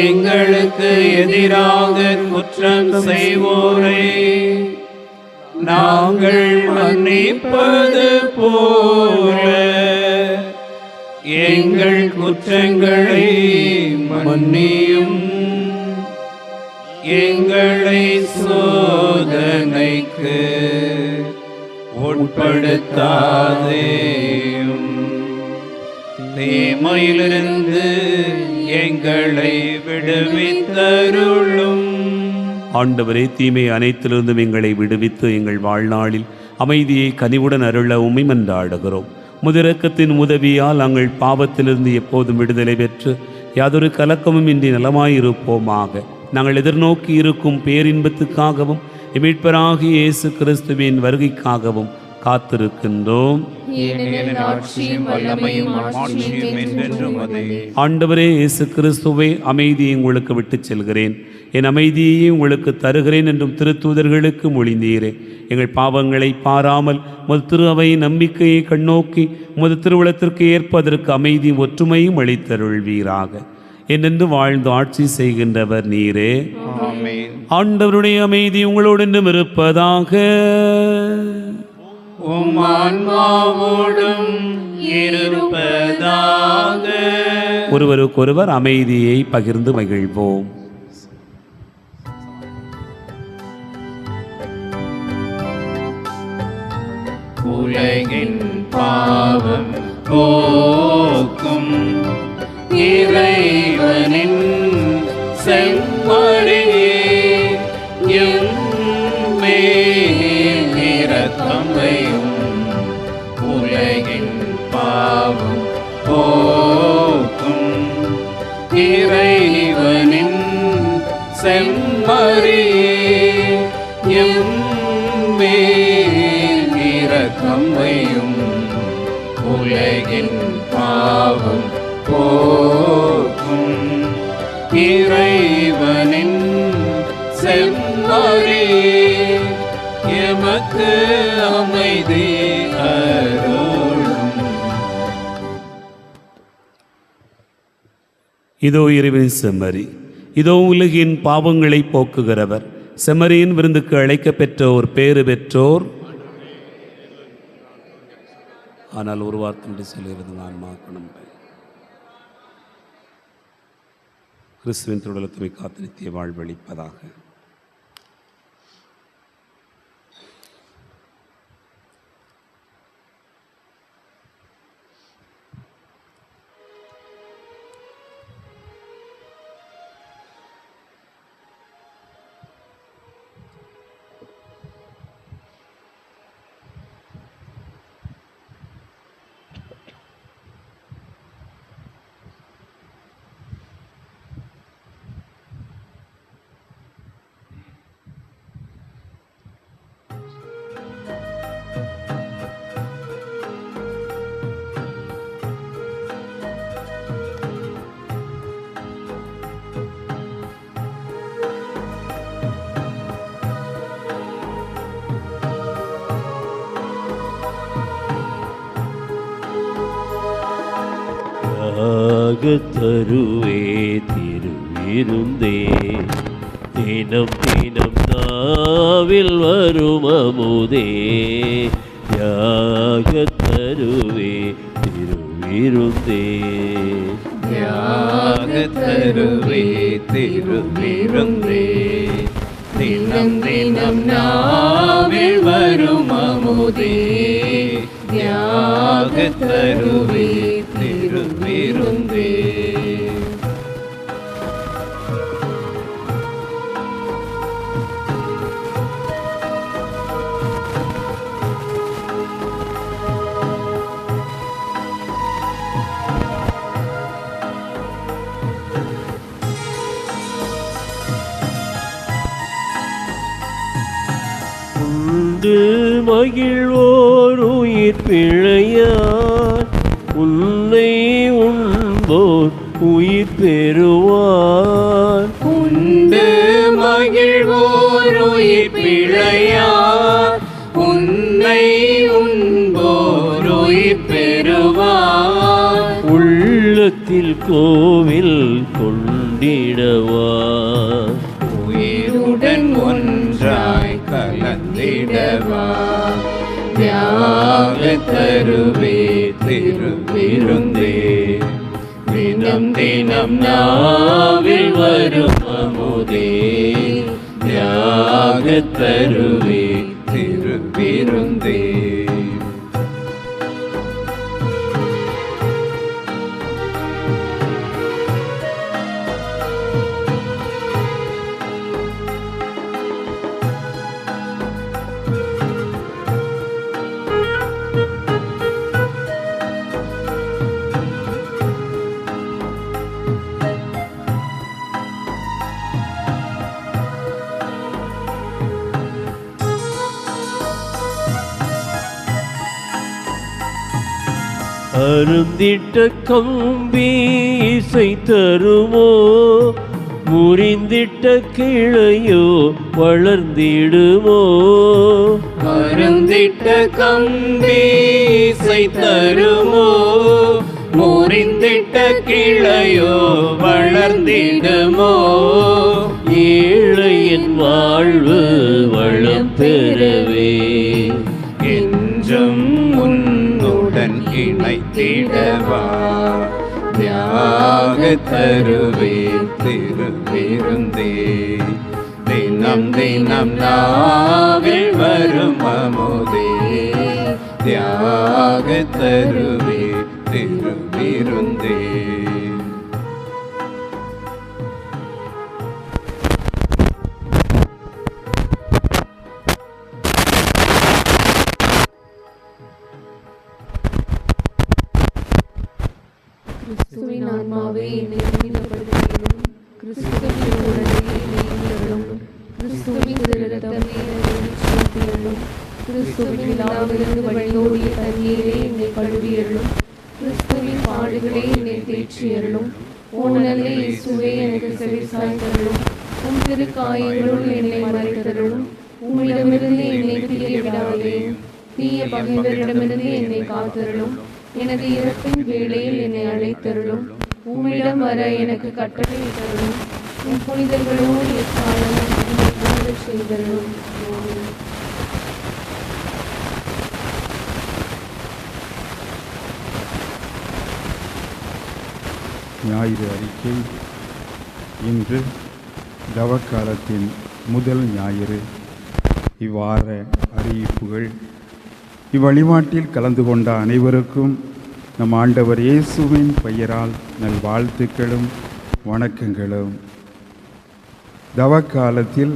எங்களுக்கு எதிராக குற்றம் செய்வோரை நாங்கள் மன்னிப்பது போல எங்கள் குற்றங்களை மன்னியும். எங்களை சோதனைக்கு உட்படுத்தாதேயும், தீமையிலிருந்து எங்களை விடுவித்தருளும். ஆண்டவரே, தீமை அனைத்திலிருந்தும் எங்களை விடுவித்து எங்கள் வாழ்நாளில் அமைதியை கனிவுடன் அருள உம்மை மன்றாடுகிறோம். முதிரக்கத்தின் உதவியால் நாங்கள் பாவத்திலிருந்து எப்போதும் விடுதலை பெற்று யாதொரு கலக்கமும் இன்றி நலமாயிருப்போமாக. நாங்கள் எதிர்நோக்கி இருக்கும் பேரின்பத்துக்காகவும் மீட்பராகிய இயேசு கிறிஸ்துவின் வருகைக்காகவும் காத்திருக்கின்றோம். ஆண்டவரே இயேசு கிறிஸ்துவே, அமைதியை உங்களுக்கு விட்டுச் செல்கிறேன், என் அமைதியை உங்களுக்கு தருகிறேன் என்றும் திருத்தூதர்களுக்கு மொழிந்தீரே. எங்கள் பாவங்களை பாராமல் முது திரு அவை நம்பிக்கையை கண்ணோக்கி முது திருவுளத்திற்கு ஏற்பதற்கு அமைதி ஒற்றுமையும் அளித்தருள்வீராக. என்னென்று வாழ்ந்து ஆட்சி செய்கின்றவர் நீரே. ஆண்டவருடைய அமைதி உங்களோடு என்றும் இருப்பதாக. உம் ஆன்மாவோடும் இருப்பதாக. ஒருவருக்கொருவர் அமைதியை பகிர்ந்து மகிழ்வோம். உலகின் பாவம் போக்கும் இறைவனின் செம்மறியே, எம்மேல் இரக்கம் வையும். உலகின் பாவம் போக்கும் இறைவனின் செம்மறியே, எம்மேல் இரக்கம் வையும். உலகின் பாவம் போக்கும் இறைவனின் செம்மறியே, எமக்கு அமைதி அருளும். இதோ இறைவனின் செம்மறி, இதோ உலகின் பாவங்களை போக்குகிறவர். செம்மறியின் விருந்துக்கு அழைக்க பெற்றோர் பேறு பெற்றோர். ஆனால் ஒரு வார்த்தை சொல்லுகிறது, நான் மாக்கணும். கிறிஸ்துவின் திருடலத்துமை காத்து நித்திய வாழ்வளிப்பதாக. தருவே திருவிருந்தே, தினம் தினம் நாவில் வரும் அமுதே. யாக தருவே திருவிருந்தே, யாக தருவே திருவிருந்தே. தினம் தினம் நாவில் வரும் அமுதே. யாக தருவே திருவிருந்தே. உண்டு மகிழ்வோர் உயிர் பிழையார், உன்னை உண்போர் உயிர் பெறுவார். உண்டு மகிழ்வோர் உயிர் பிழையார், உன்னை உண்போர் உயிர் பெறுவார். உள்ளத்தில் கோவில் கொண்டிடவார், உயிருடன் ஒன்றாய் கலந்திடவா. தியாக தருவே திருவிருந்தே. தினம் தினம் நாவில் வரும் அமுதே. தியாக தருவே திருவிருந்தே. அருந்திட்ட கம்பி இசை தருமோ, முறிந்திட்ட கிளையோ வளர்ந்திடுமோ. அருந்திட்ட கம்பி இசை தருமோ, முறிந்திட்ட கிளையோ வளர்ந்திடுமோ. ஏழையின் வாழ்வு வளம் பெறவே, என்றும் உன்னுடன் இணைத்திடவா. தியாக தருவே திருவிருந்தே. தினம் தினம் நாவில் வரும் அமுதே. தியாக தருவே திருவிருந்தே. கிறிஸ்துவின் ஆன்மாவே என்னை புனிதப்படுத்தியதும், கிறிஸ்துவின் உடலை என்னை ஈன்றதும், கிறிஸ்துவின் திருரத்தமே என்னை செலுத்தியதும், கிறிஸ்துவின் விழாவிலிருந்து வழியோடிய தண்ணீரே என்னை கழுவியருளும், கிறிஸ்துவின் பாடுகளே என்னை தேற்றியருளும். ஓனல்லே இயேசுவே எனக்கு செவி சாய்த்தருளும், உம் திருக்காயங்களுள் என்னை மறைத்தருளும். உம்மிடமிருந்து என்னை பிரிய விடாதேயும், தீய பகைவரிடமிருந்து என்னை காத்தருளும். எனது இறப்பின் வேளையில் என்னை அழைத்தருளும். உம்மிடம் வர எனக்கு கட்டளையிட்டருளும். உம் புனிதர்களோடு எக்காலமும் என்னை வாழச் செய்தருளும். ஆமென். ஞாயிறு அறிக்கை. இன்று தவக்காலத்தின் முதல் ஞாயிறு. இவ்வார அறிவிப்புகள். இவ்வழிபாட்டில் கலந்து கொண்ட அனைவருக்கும் நம் ஆண்டவர் இயேசுவின் பெயரால் நல்வாழ்த்துக்களும் வணக்கங்களும். தவக்காலத்தில்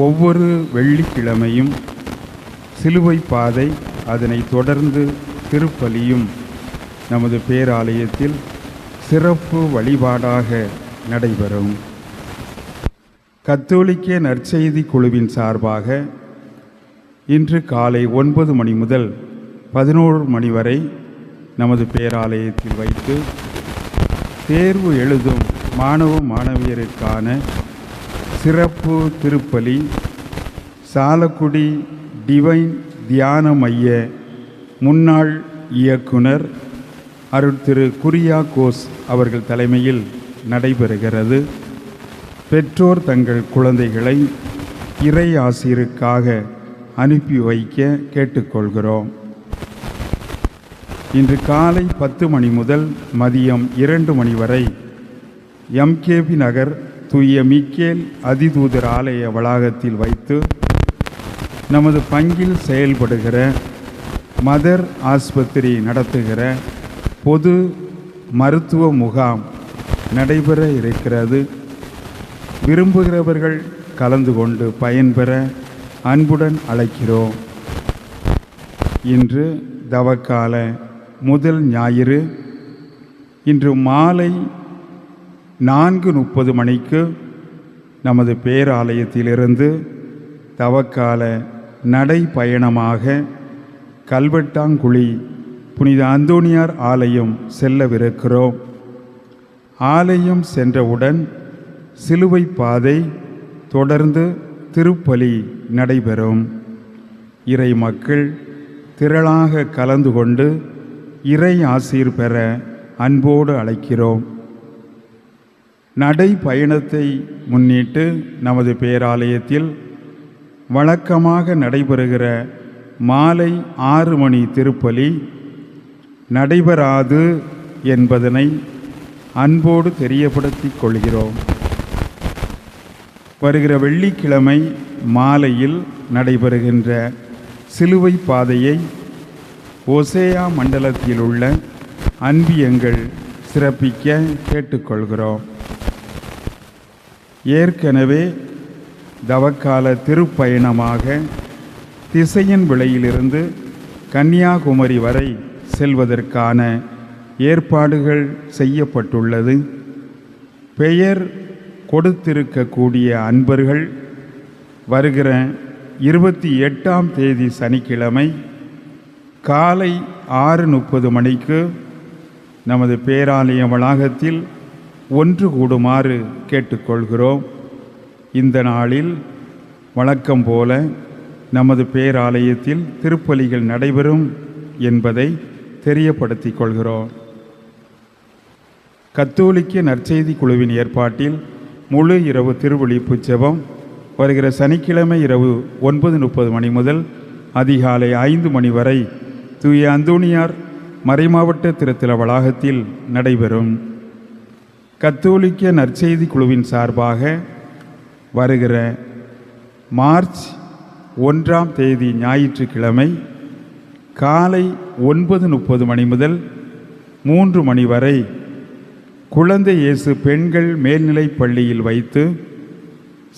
ஒவ்வொரு வெள்ளிக்கிழமையும் சிலுவை பாதை, அதனைத் தொடர்ந்து திருப்பலியும் நமது பேராலயத்தில் சிறப்பு வழிபாடாக நடைபெறும். கத்தோலிக்க நற்செய்தி குழுவின் சார்பாக இன்று காலை 9 மணி முதல் 11 மணி வரை நமது பேராலயத்தில் வைத்து தேர்வு எழுதும் மாணவ மாணவியருக்கான சிறப்பு திருப்பலி சாலக்குடி டிவைன் தியான மைய முன்னாள் இயக்குனர் அருட்திரு குரியாகோஸ் அவர்கள் தலைமையில் நடைபெறுகிறது. பெற்றோர் தங்கள் குழந்தைகளை இறை ஆசிரியருக்காக அனுப்பி வைக்க கேட்டுக்கொள்கிறோம். இன்று காலை 10 மணி முதல் மதியம் 2 மணி வரை எம்கேபி நகர் தூய மிக்கேல் அதிதூதர் ஆலய வளாகத்தில் வைத்து நமது பங்கில் செயல்படுகிற மதர் ஆஸ்பத்திரி நடத்துகிற பொது மருத்துவ முகாம் நடைபெற இருக்கிறது. விரும்புகிறவர்கள் கலந்து கொண்டு பயன்பெற அன்புடன் அழைக்கிறோம். இன்று தவக்கால முதல் ஞாயிறு. இன்று மாலை 4:30 மணிக்கு நமது பேராலயத்திலிருந்து தவக்கால நடைப்பயணமாக கல்வெட்டாங்குழி புனித அந்தோனியார் ஆலயம் செல்லவிருக்கிறோம். ஆலயம் சென்றவுடன் சிலுவை பாதை, தொடர்ந்து திருப்பலி நடைபெறும். இறை மக்கள் திரளாக கலந்து கொண்டு இறை ஆசீர் பெற அன்போடு அழைக்கிறோம். நடைப்பயணத்தை முன்னிட்டு நமது பேராலயத்தில் வழக்கமாக நடைபெறுகிற மாலை 6 மணி திருப்பலி நடைபெறாது என்பதனை அன்போடு தெரியப்படுத்திக் கொள்கிறோம். வருகிற வெள்ளிக்கிழமை மாலையில் நடைபெறுகின்ற சிலுவை பாதையை ஓசேயா மண்டலத்தில் உள்ள அன்பியங்கள் சிறப்பிக்க கேட்டுக்கொள்கிறோம். ஏற்கனவே தவக்கால திருப்பயணமாக திசையன் விளையிலிருந்து கன்னியாகுமரி வரை செல்வதற்கான ஏற்பாடுகள் செய்யப்பட்டுள்ளது. பெயர் கொடுத்திருக்கக்கூடிய அன்பர்கள் வருகிற 28ஆம் தேதி சனிக்கிழமை காலை 6:30 மணிக்கு நமது பேராலய வளாகத்தில் ஒன்று கூடுமாறு கேட்டுக்கொள்கிறோம். இந்த நாளில் வழக்கம் போல நமது பேராலயத்தில் திருப்பலிகள் நடைபெறும் என்பதை தெரியப்படுத்திக் கொள்கிறோம். கத்தோலிக்க நற்செய்தி குழுவின் ஏற்பாட்டில் முழு இரவு திருவிழிப்பு ஜெபம் வருகிற சனிக்கிழமை இரவு 9:30 மணி முதல் அதிகாலை 5 மணி வரை தூய அந்தோனியார் மறைமாவட்ட திருத்தல வளாகத்தில் நடைபெறும். கத்தோலிக்க நற்செய்தி குழுவின் சார்பாக வருகிற மார்ச் 1ஆம் தேதி ஞாயிற்றுக்கிழமை காலை 9:30 மணி முதல் 3 மணி வரை குழந்தை இயேசு பெண்கள் மேல்நிலைப் பள்ளியில் வைத்து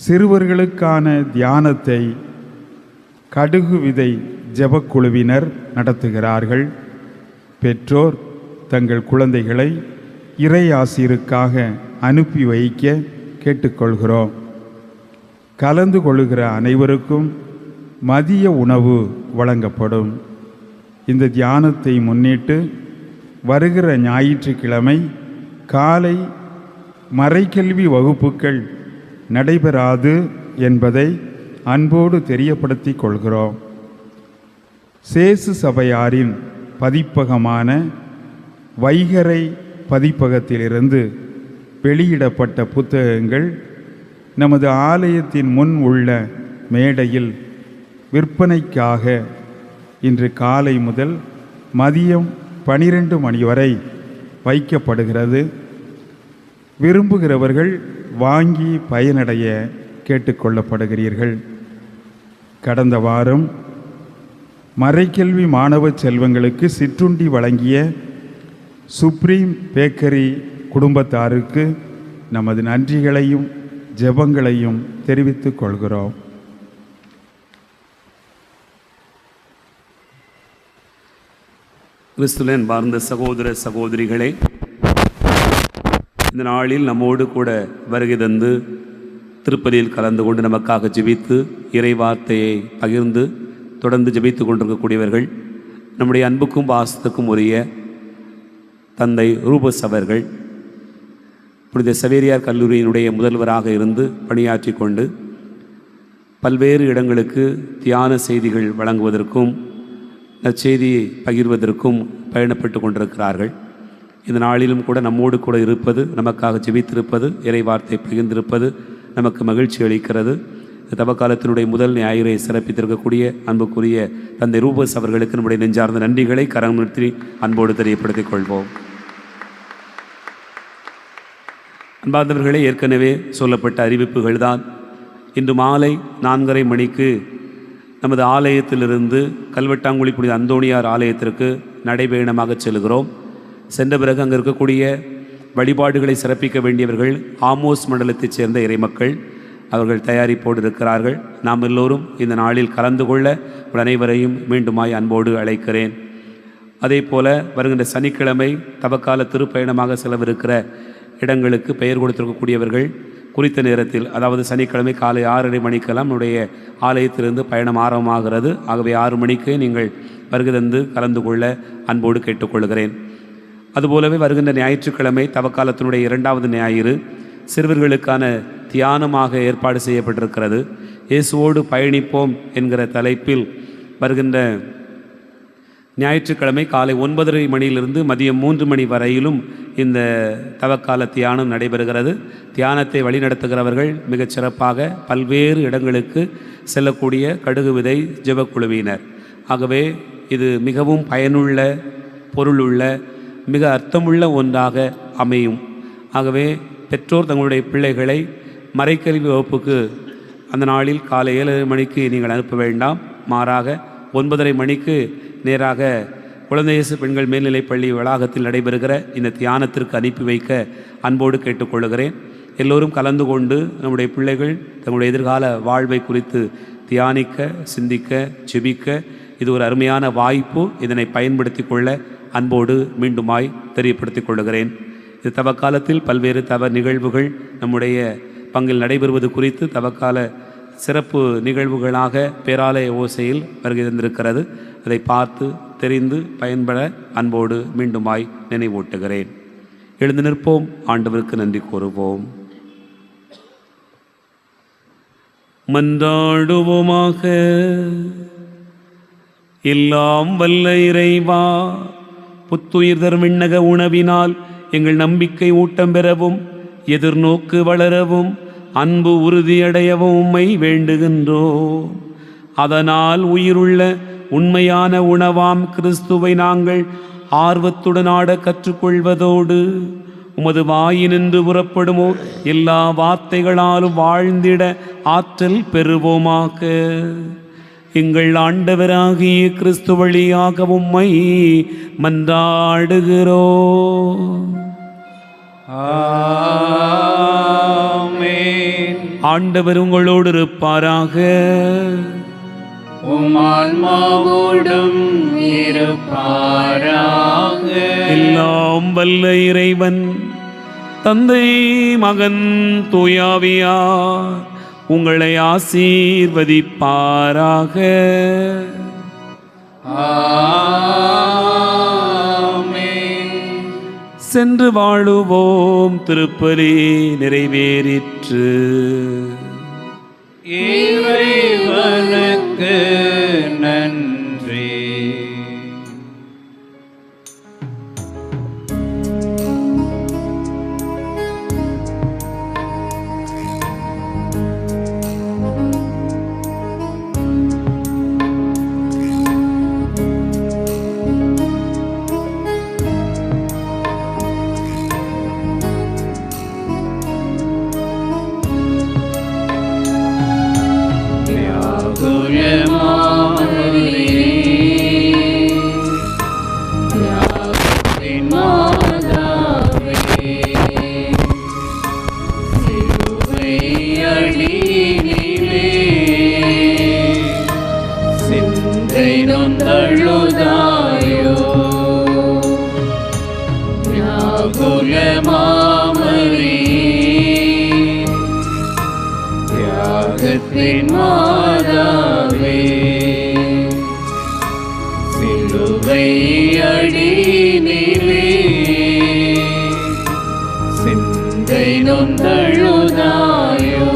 சிறுவர்களுக்கான தியானத்தை கடுகு விதை ஜெபக்குழுவினர் நடத்துகிறார்கள். பெற்றோர் தங்கள் குழந்தைகளை இறை ஆசிரியருக்காக அனுப்பி வைக்க கேட்டுக்கொள்கிறோம். கலந்து கொள்ளுகிற அனைவருக்கும் மதிய உணவு வழங்கப்படும். இந்த தியானத்தை முன்னிட்டு வருகிற ஞாயிற்றுக்கிழமை காலை மறைக்கல்வி வகுப்புகள் நடைபெறாது என்பதை அன்போடு தெரியப்படுத்திக் கொள்கிறோம். சேசு சபையாரின் பதிப்பகமான வைகரை பதிப்பகத்திலிருந்து வெளியிடப்பட்ட புத்தகங்கள் நமது ஆலயத்தின் முன் உள்ள மேடையில் விற்பனைக்காக இன்று காலை முதல் மதியம் 12 மணி வரை வைக்கப்படுகிறது. விரும்புகிறவர்கள் வாங்கி பயனடைய கேட்டுக்கொள்ளப்படுகிறீர்கள். கடந்த வாரம் மறைக்கல்வி மாணவ செல்வங்களுக்கு சிற்றுண்டி வழங்கிய சுப்ரீம் பேக்கரி குடும்பத்தாருக்கு நமது நன்றிகளையும் ஜெபங்களையும் தெரிவித்துக் கொள்கிறோம். கிறிஸ்துவின் வாழ்ந்த சகோதர சகோதரிகளே, இந்த நாளில் நம்மோடு கூட வருகை தந்து திருப்பலியில் கலந்து கொண்டு நமக்காக ஜெபித்து இறைவார்த்தையை பகிர்ந்து தொடர்ந்து ஜெபித்து கொண்டிருக்கக்கூடியவர்கள் நம்முடைய அன்புக்கும் பாசத்துக்கும் உரிய தந்தை ரூபஸ் அவர்கள் புனித சவேரியார் கல்லூரியினுடைய முதல்வராக இருந்து பணியாற்றி கொண்டு பல்வேறு இடங்களுக்கு தியான செய்திகள் வழங்குவதற்கும் நற்செய்தியை பகிர்வதற்கும் பயணப்பட்டு கொண்டிருக்கிறார்கள். இந்த நாளிலும் கூட நம்மோடு கூட இருப்பது, நமக்காக ஜெபித்திருப்பது, இறைவார்த்தை பகிர்ந்திருப்பது நமக்கு மகிழ்ச்சி அளிக்கிறது. தவக்காலத்தினுடைய முதல் ஞாயிறை சிறப்பித்திருக்கக்கூடிய அன்புக்குரிய தந்தை ரூபஸ் அவர்களுக்கு நம்முடைய நெஞ்சார்ந்த நன்றிகளை கரம் நிறுத்தி அன்போடு தெரியப்படுத்திக் கொள்வோம். அன்பார்ந்தவர்களே, ஏற்கனவே சொல்லப்பட்ட அறிவிப்புகள் தான். இன்று மாலை 4:30 மணிக்கு நமது ஆலயத்திலிருந்து கல்வெட்டாங்குழி புனித அந்தோணியார் ஆலயத்திற்கு நடைபயணமாக செல்கிறோம். சென்ற பிறகு அங்கே இருக்கக்கூடிய வழிபாடுகளை சிறப்பிக்க வேண்டியவர்கள் ஆமோஸ் மண்டலத்தைச் சேர்ந்த இறைமக்கள் அவர்கள் தயாரிப்போடு இருக்கிறார்கள். நாம் எல்லோரும் இந்த நாளில் கலந்து கொள்ள அனைவரையும் மீண்டுமாய் அன்போடு அழைக்கிறேன். அதே போல வருகின்ற சனிக்கிழமை தவக்கால திருப்பயணமாக செலவிருக்கிற இடங்களுக்கு பெயர் கொடுத்திருக்கக்கூடியவர்கள் குறித்த நேரத்தில், அதாவது சனிக்கிழமை காலை 6:30 மணிக்கெல்லாம் நம்முடைய ஆலயத்திலிருந்து பயணம் ஆரம்பமாகிறது. ஆகவே 6 மணிக்கு நீங்கள் வருகை தந்து கலந்து கொள்ள அன்போடு கேட்டுக்கொள்கிறேன். அதுபோலவே வருகின்ற ஞாயிற்றுக்கிழமை தவக்காலத்தினுடைய 2வது ஞாயிறு சிறுவர்களுக்கான தியானமாக ஏற்பாடு செய்யப்பட்டிருக்கிறது. இயேசுவோடு பயணிப்போம் என்கிற தலைப்பில் வருகின்ற ஞாயிற்றுக்கிழமை காலை 9:30 மணியிலிருந்து மதியம் 3 மணி வரையிலும் இந்த தவக்கால தியானம் நடைபெறுகிறது. தியானத்தை வழிநடத்துகிறவர்கள் மிகச் சிறப்பாக பல்வேறு இடங்களுக்கு செல்லக்கூடிய கடுகு விதை ஜெபக்குழுவினர். ஆகவே இது மிகவும் பயனுள்ள, பொருளுள்ள, மிக அர்த்தமுள்ள ஒன்றாக அமையும். ஆகவே பெற்றோர் தங்களுடைய பிள்ளைகளை மறைக்கல்வி வகுப்புக்கு அந்த நாளில் காலை 7 மணிக்கு நீங்கள் அனுப்ப வேண்டாம். மாறாக 9:30 மணிக்கு நேராக குழந்தையேசு பெண்கள் மேல்நிலைப்பள்ளி வளாகத்தில் நடைபெறுகிற இந்த தியானத்திற்கு அனுப்பி வைக்க அன்போடு கேட்டுக்கொள்கிறேன். எல்லோரும் கலந்து கொண்டு நம்முடைய பிள்ளைகள் தங்களுடைய எதிர்கால வாழ்வை குறித்து தியானிக்க, சிந்திக்க, ஜெபிக்க இது ஒரு அருமையான வாய்ப்பு. இதனை பயன்படுத்தி கொள்ள அன்போடு மீண்டுமாய் தெரியப்படுத்திக் கொள்கிறேன். இது தவக்காலத்தில் பல்வேறு தவ நிகழ்வுகள் நம்முடைய பங்கில் நடைபெறுவது குறித்து தவக்கால சிறப்பு நிகழ்வுகளாக பேராலய ஓசையில் வருகை தந்திருக்கிறது. அதை பார்த்து தெரிந்து பயன்பட அன்போடு மீண்டுமாய் நினைவூட்டுகிறேன். எழுந்து நிற்போம், ஆண்டவருக்கு நன்றி கூறுவோம். மன்றாடுவோமாக. எல்லாம் வல்ல இறைவா, புத்துயிர் தரும் விண்ணக உணவினால் எங்கள் நம்பிக்கை ஊட்டம் பெறவும் எதிர்நோக்கு வளரவும் அன்பு உறுதியடையவும் உம்மை வேண்டுகின்றோம். அதனால் உயிருள்ள உண்மையான உணவாம் கிறிஸ்துவை நாங்கள் ஆர்வத்துடன் ஆட கற்றுக்கொள்வதோடு உமது வாயினின்று புறப்படுமோ எல்லா வார்த்தைகளாலும் வாழ்ந்திட ஆற்றல் பெறுவோமாக. எங்கள் ஆண்டவராகிய கிறிஸ்து வழியாக உம்மை மன்றாடுகிறோம். ஆண்டவர் உங்களோடு இருப்பாராக. உம் ஆன்மாவோடும் இருப்பாராக. எல்லாம் வல்ல இறைவன் தந்தை, மகன், தூயாவியார் உங்களை ஆசீர்வதிப்பாராக. சென்று வாழுவோம். திருப்பலி நிறைவேறிற்று. இறைவனுக்கு நன்றி. இயேசுவின் மாதாவே, சிலுவை அடியினிலே சிந்தை நொந்தழுதாயோ.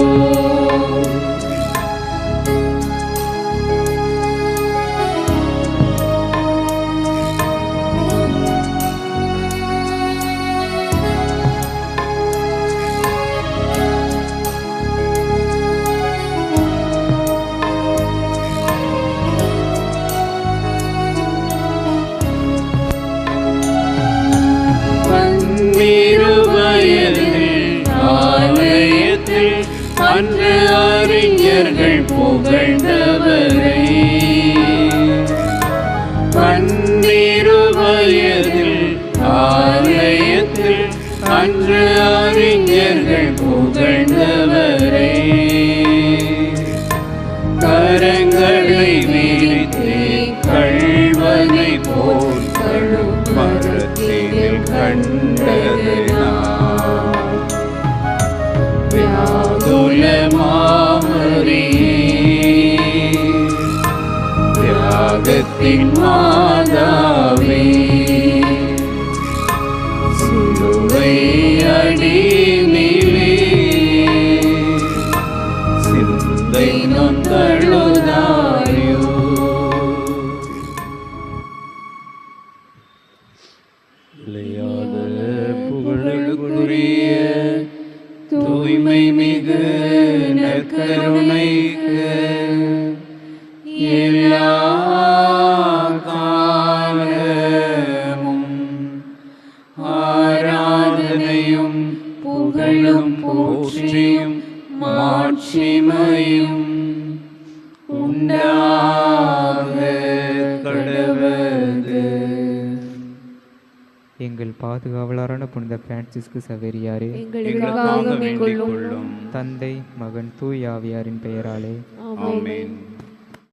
அன்று அறிஞர்கள் புகழ்ந்தவரை, பன்னிரு வயதில் ஆலயத்தில் அன்று அறிஞர்கள் புகழ்ந்தவரை, கரங்களை விரித்தே கள்வனை போல் கழுமரத்தில் கண்டது தியாகத்தின் மாதாவே, சிலுவை அடியினிலே சிந்தை நொந்தழுதாயோ. நிலையான புகழுக்குரிய தூய்மை மிகு நற்கருணைக்கு எல்லா காலமும் ஆராதனையும் புகழும் போற்றியும் மாட்சிமையும் உண்டாக கடவது. எங்கள் பாதுகாவலரான புனித பிரான்சிஸ்கு சவேரியாரே, எங்களுக்காக வேண்டிக் கொள்ளும். தந்தை மகன் தூய் ஆவியாரின் பெயராலே ஆமென்.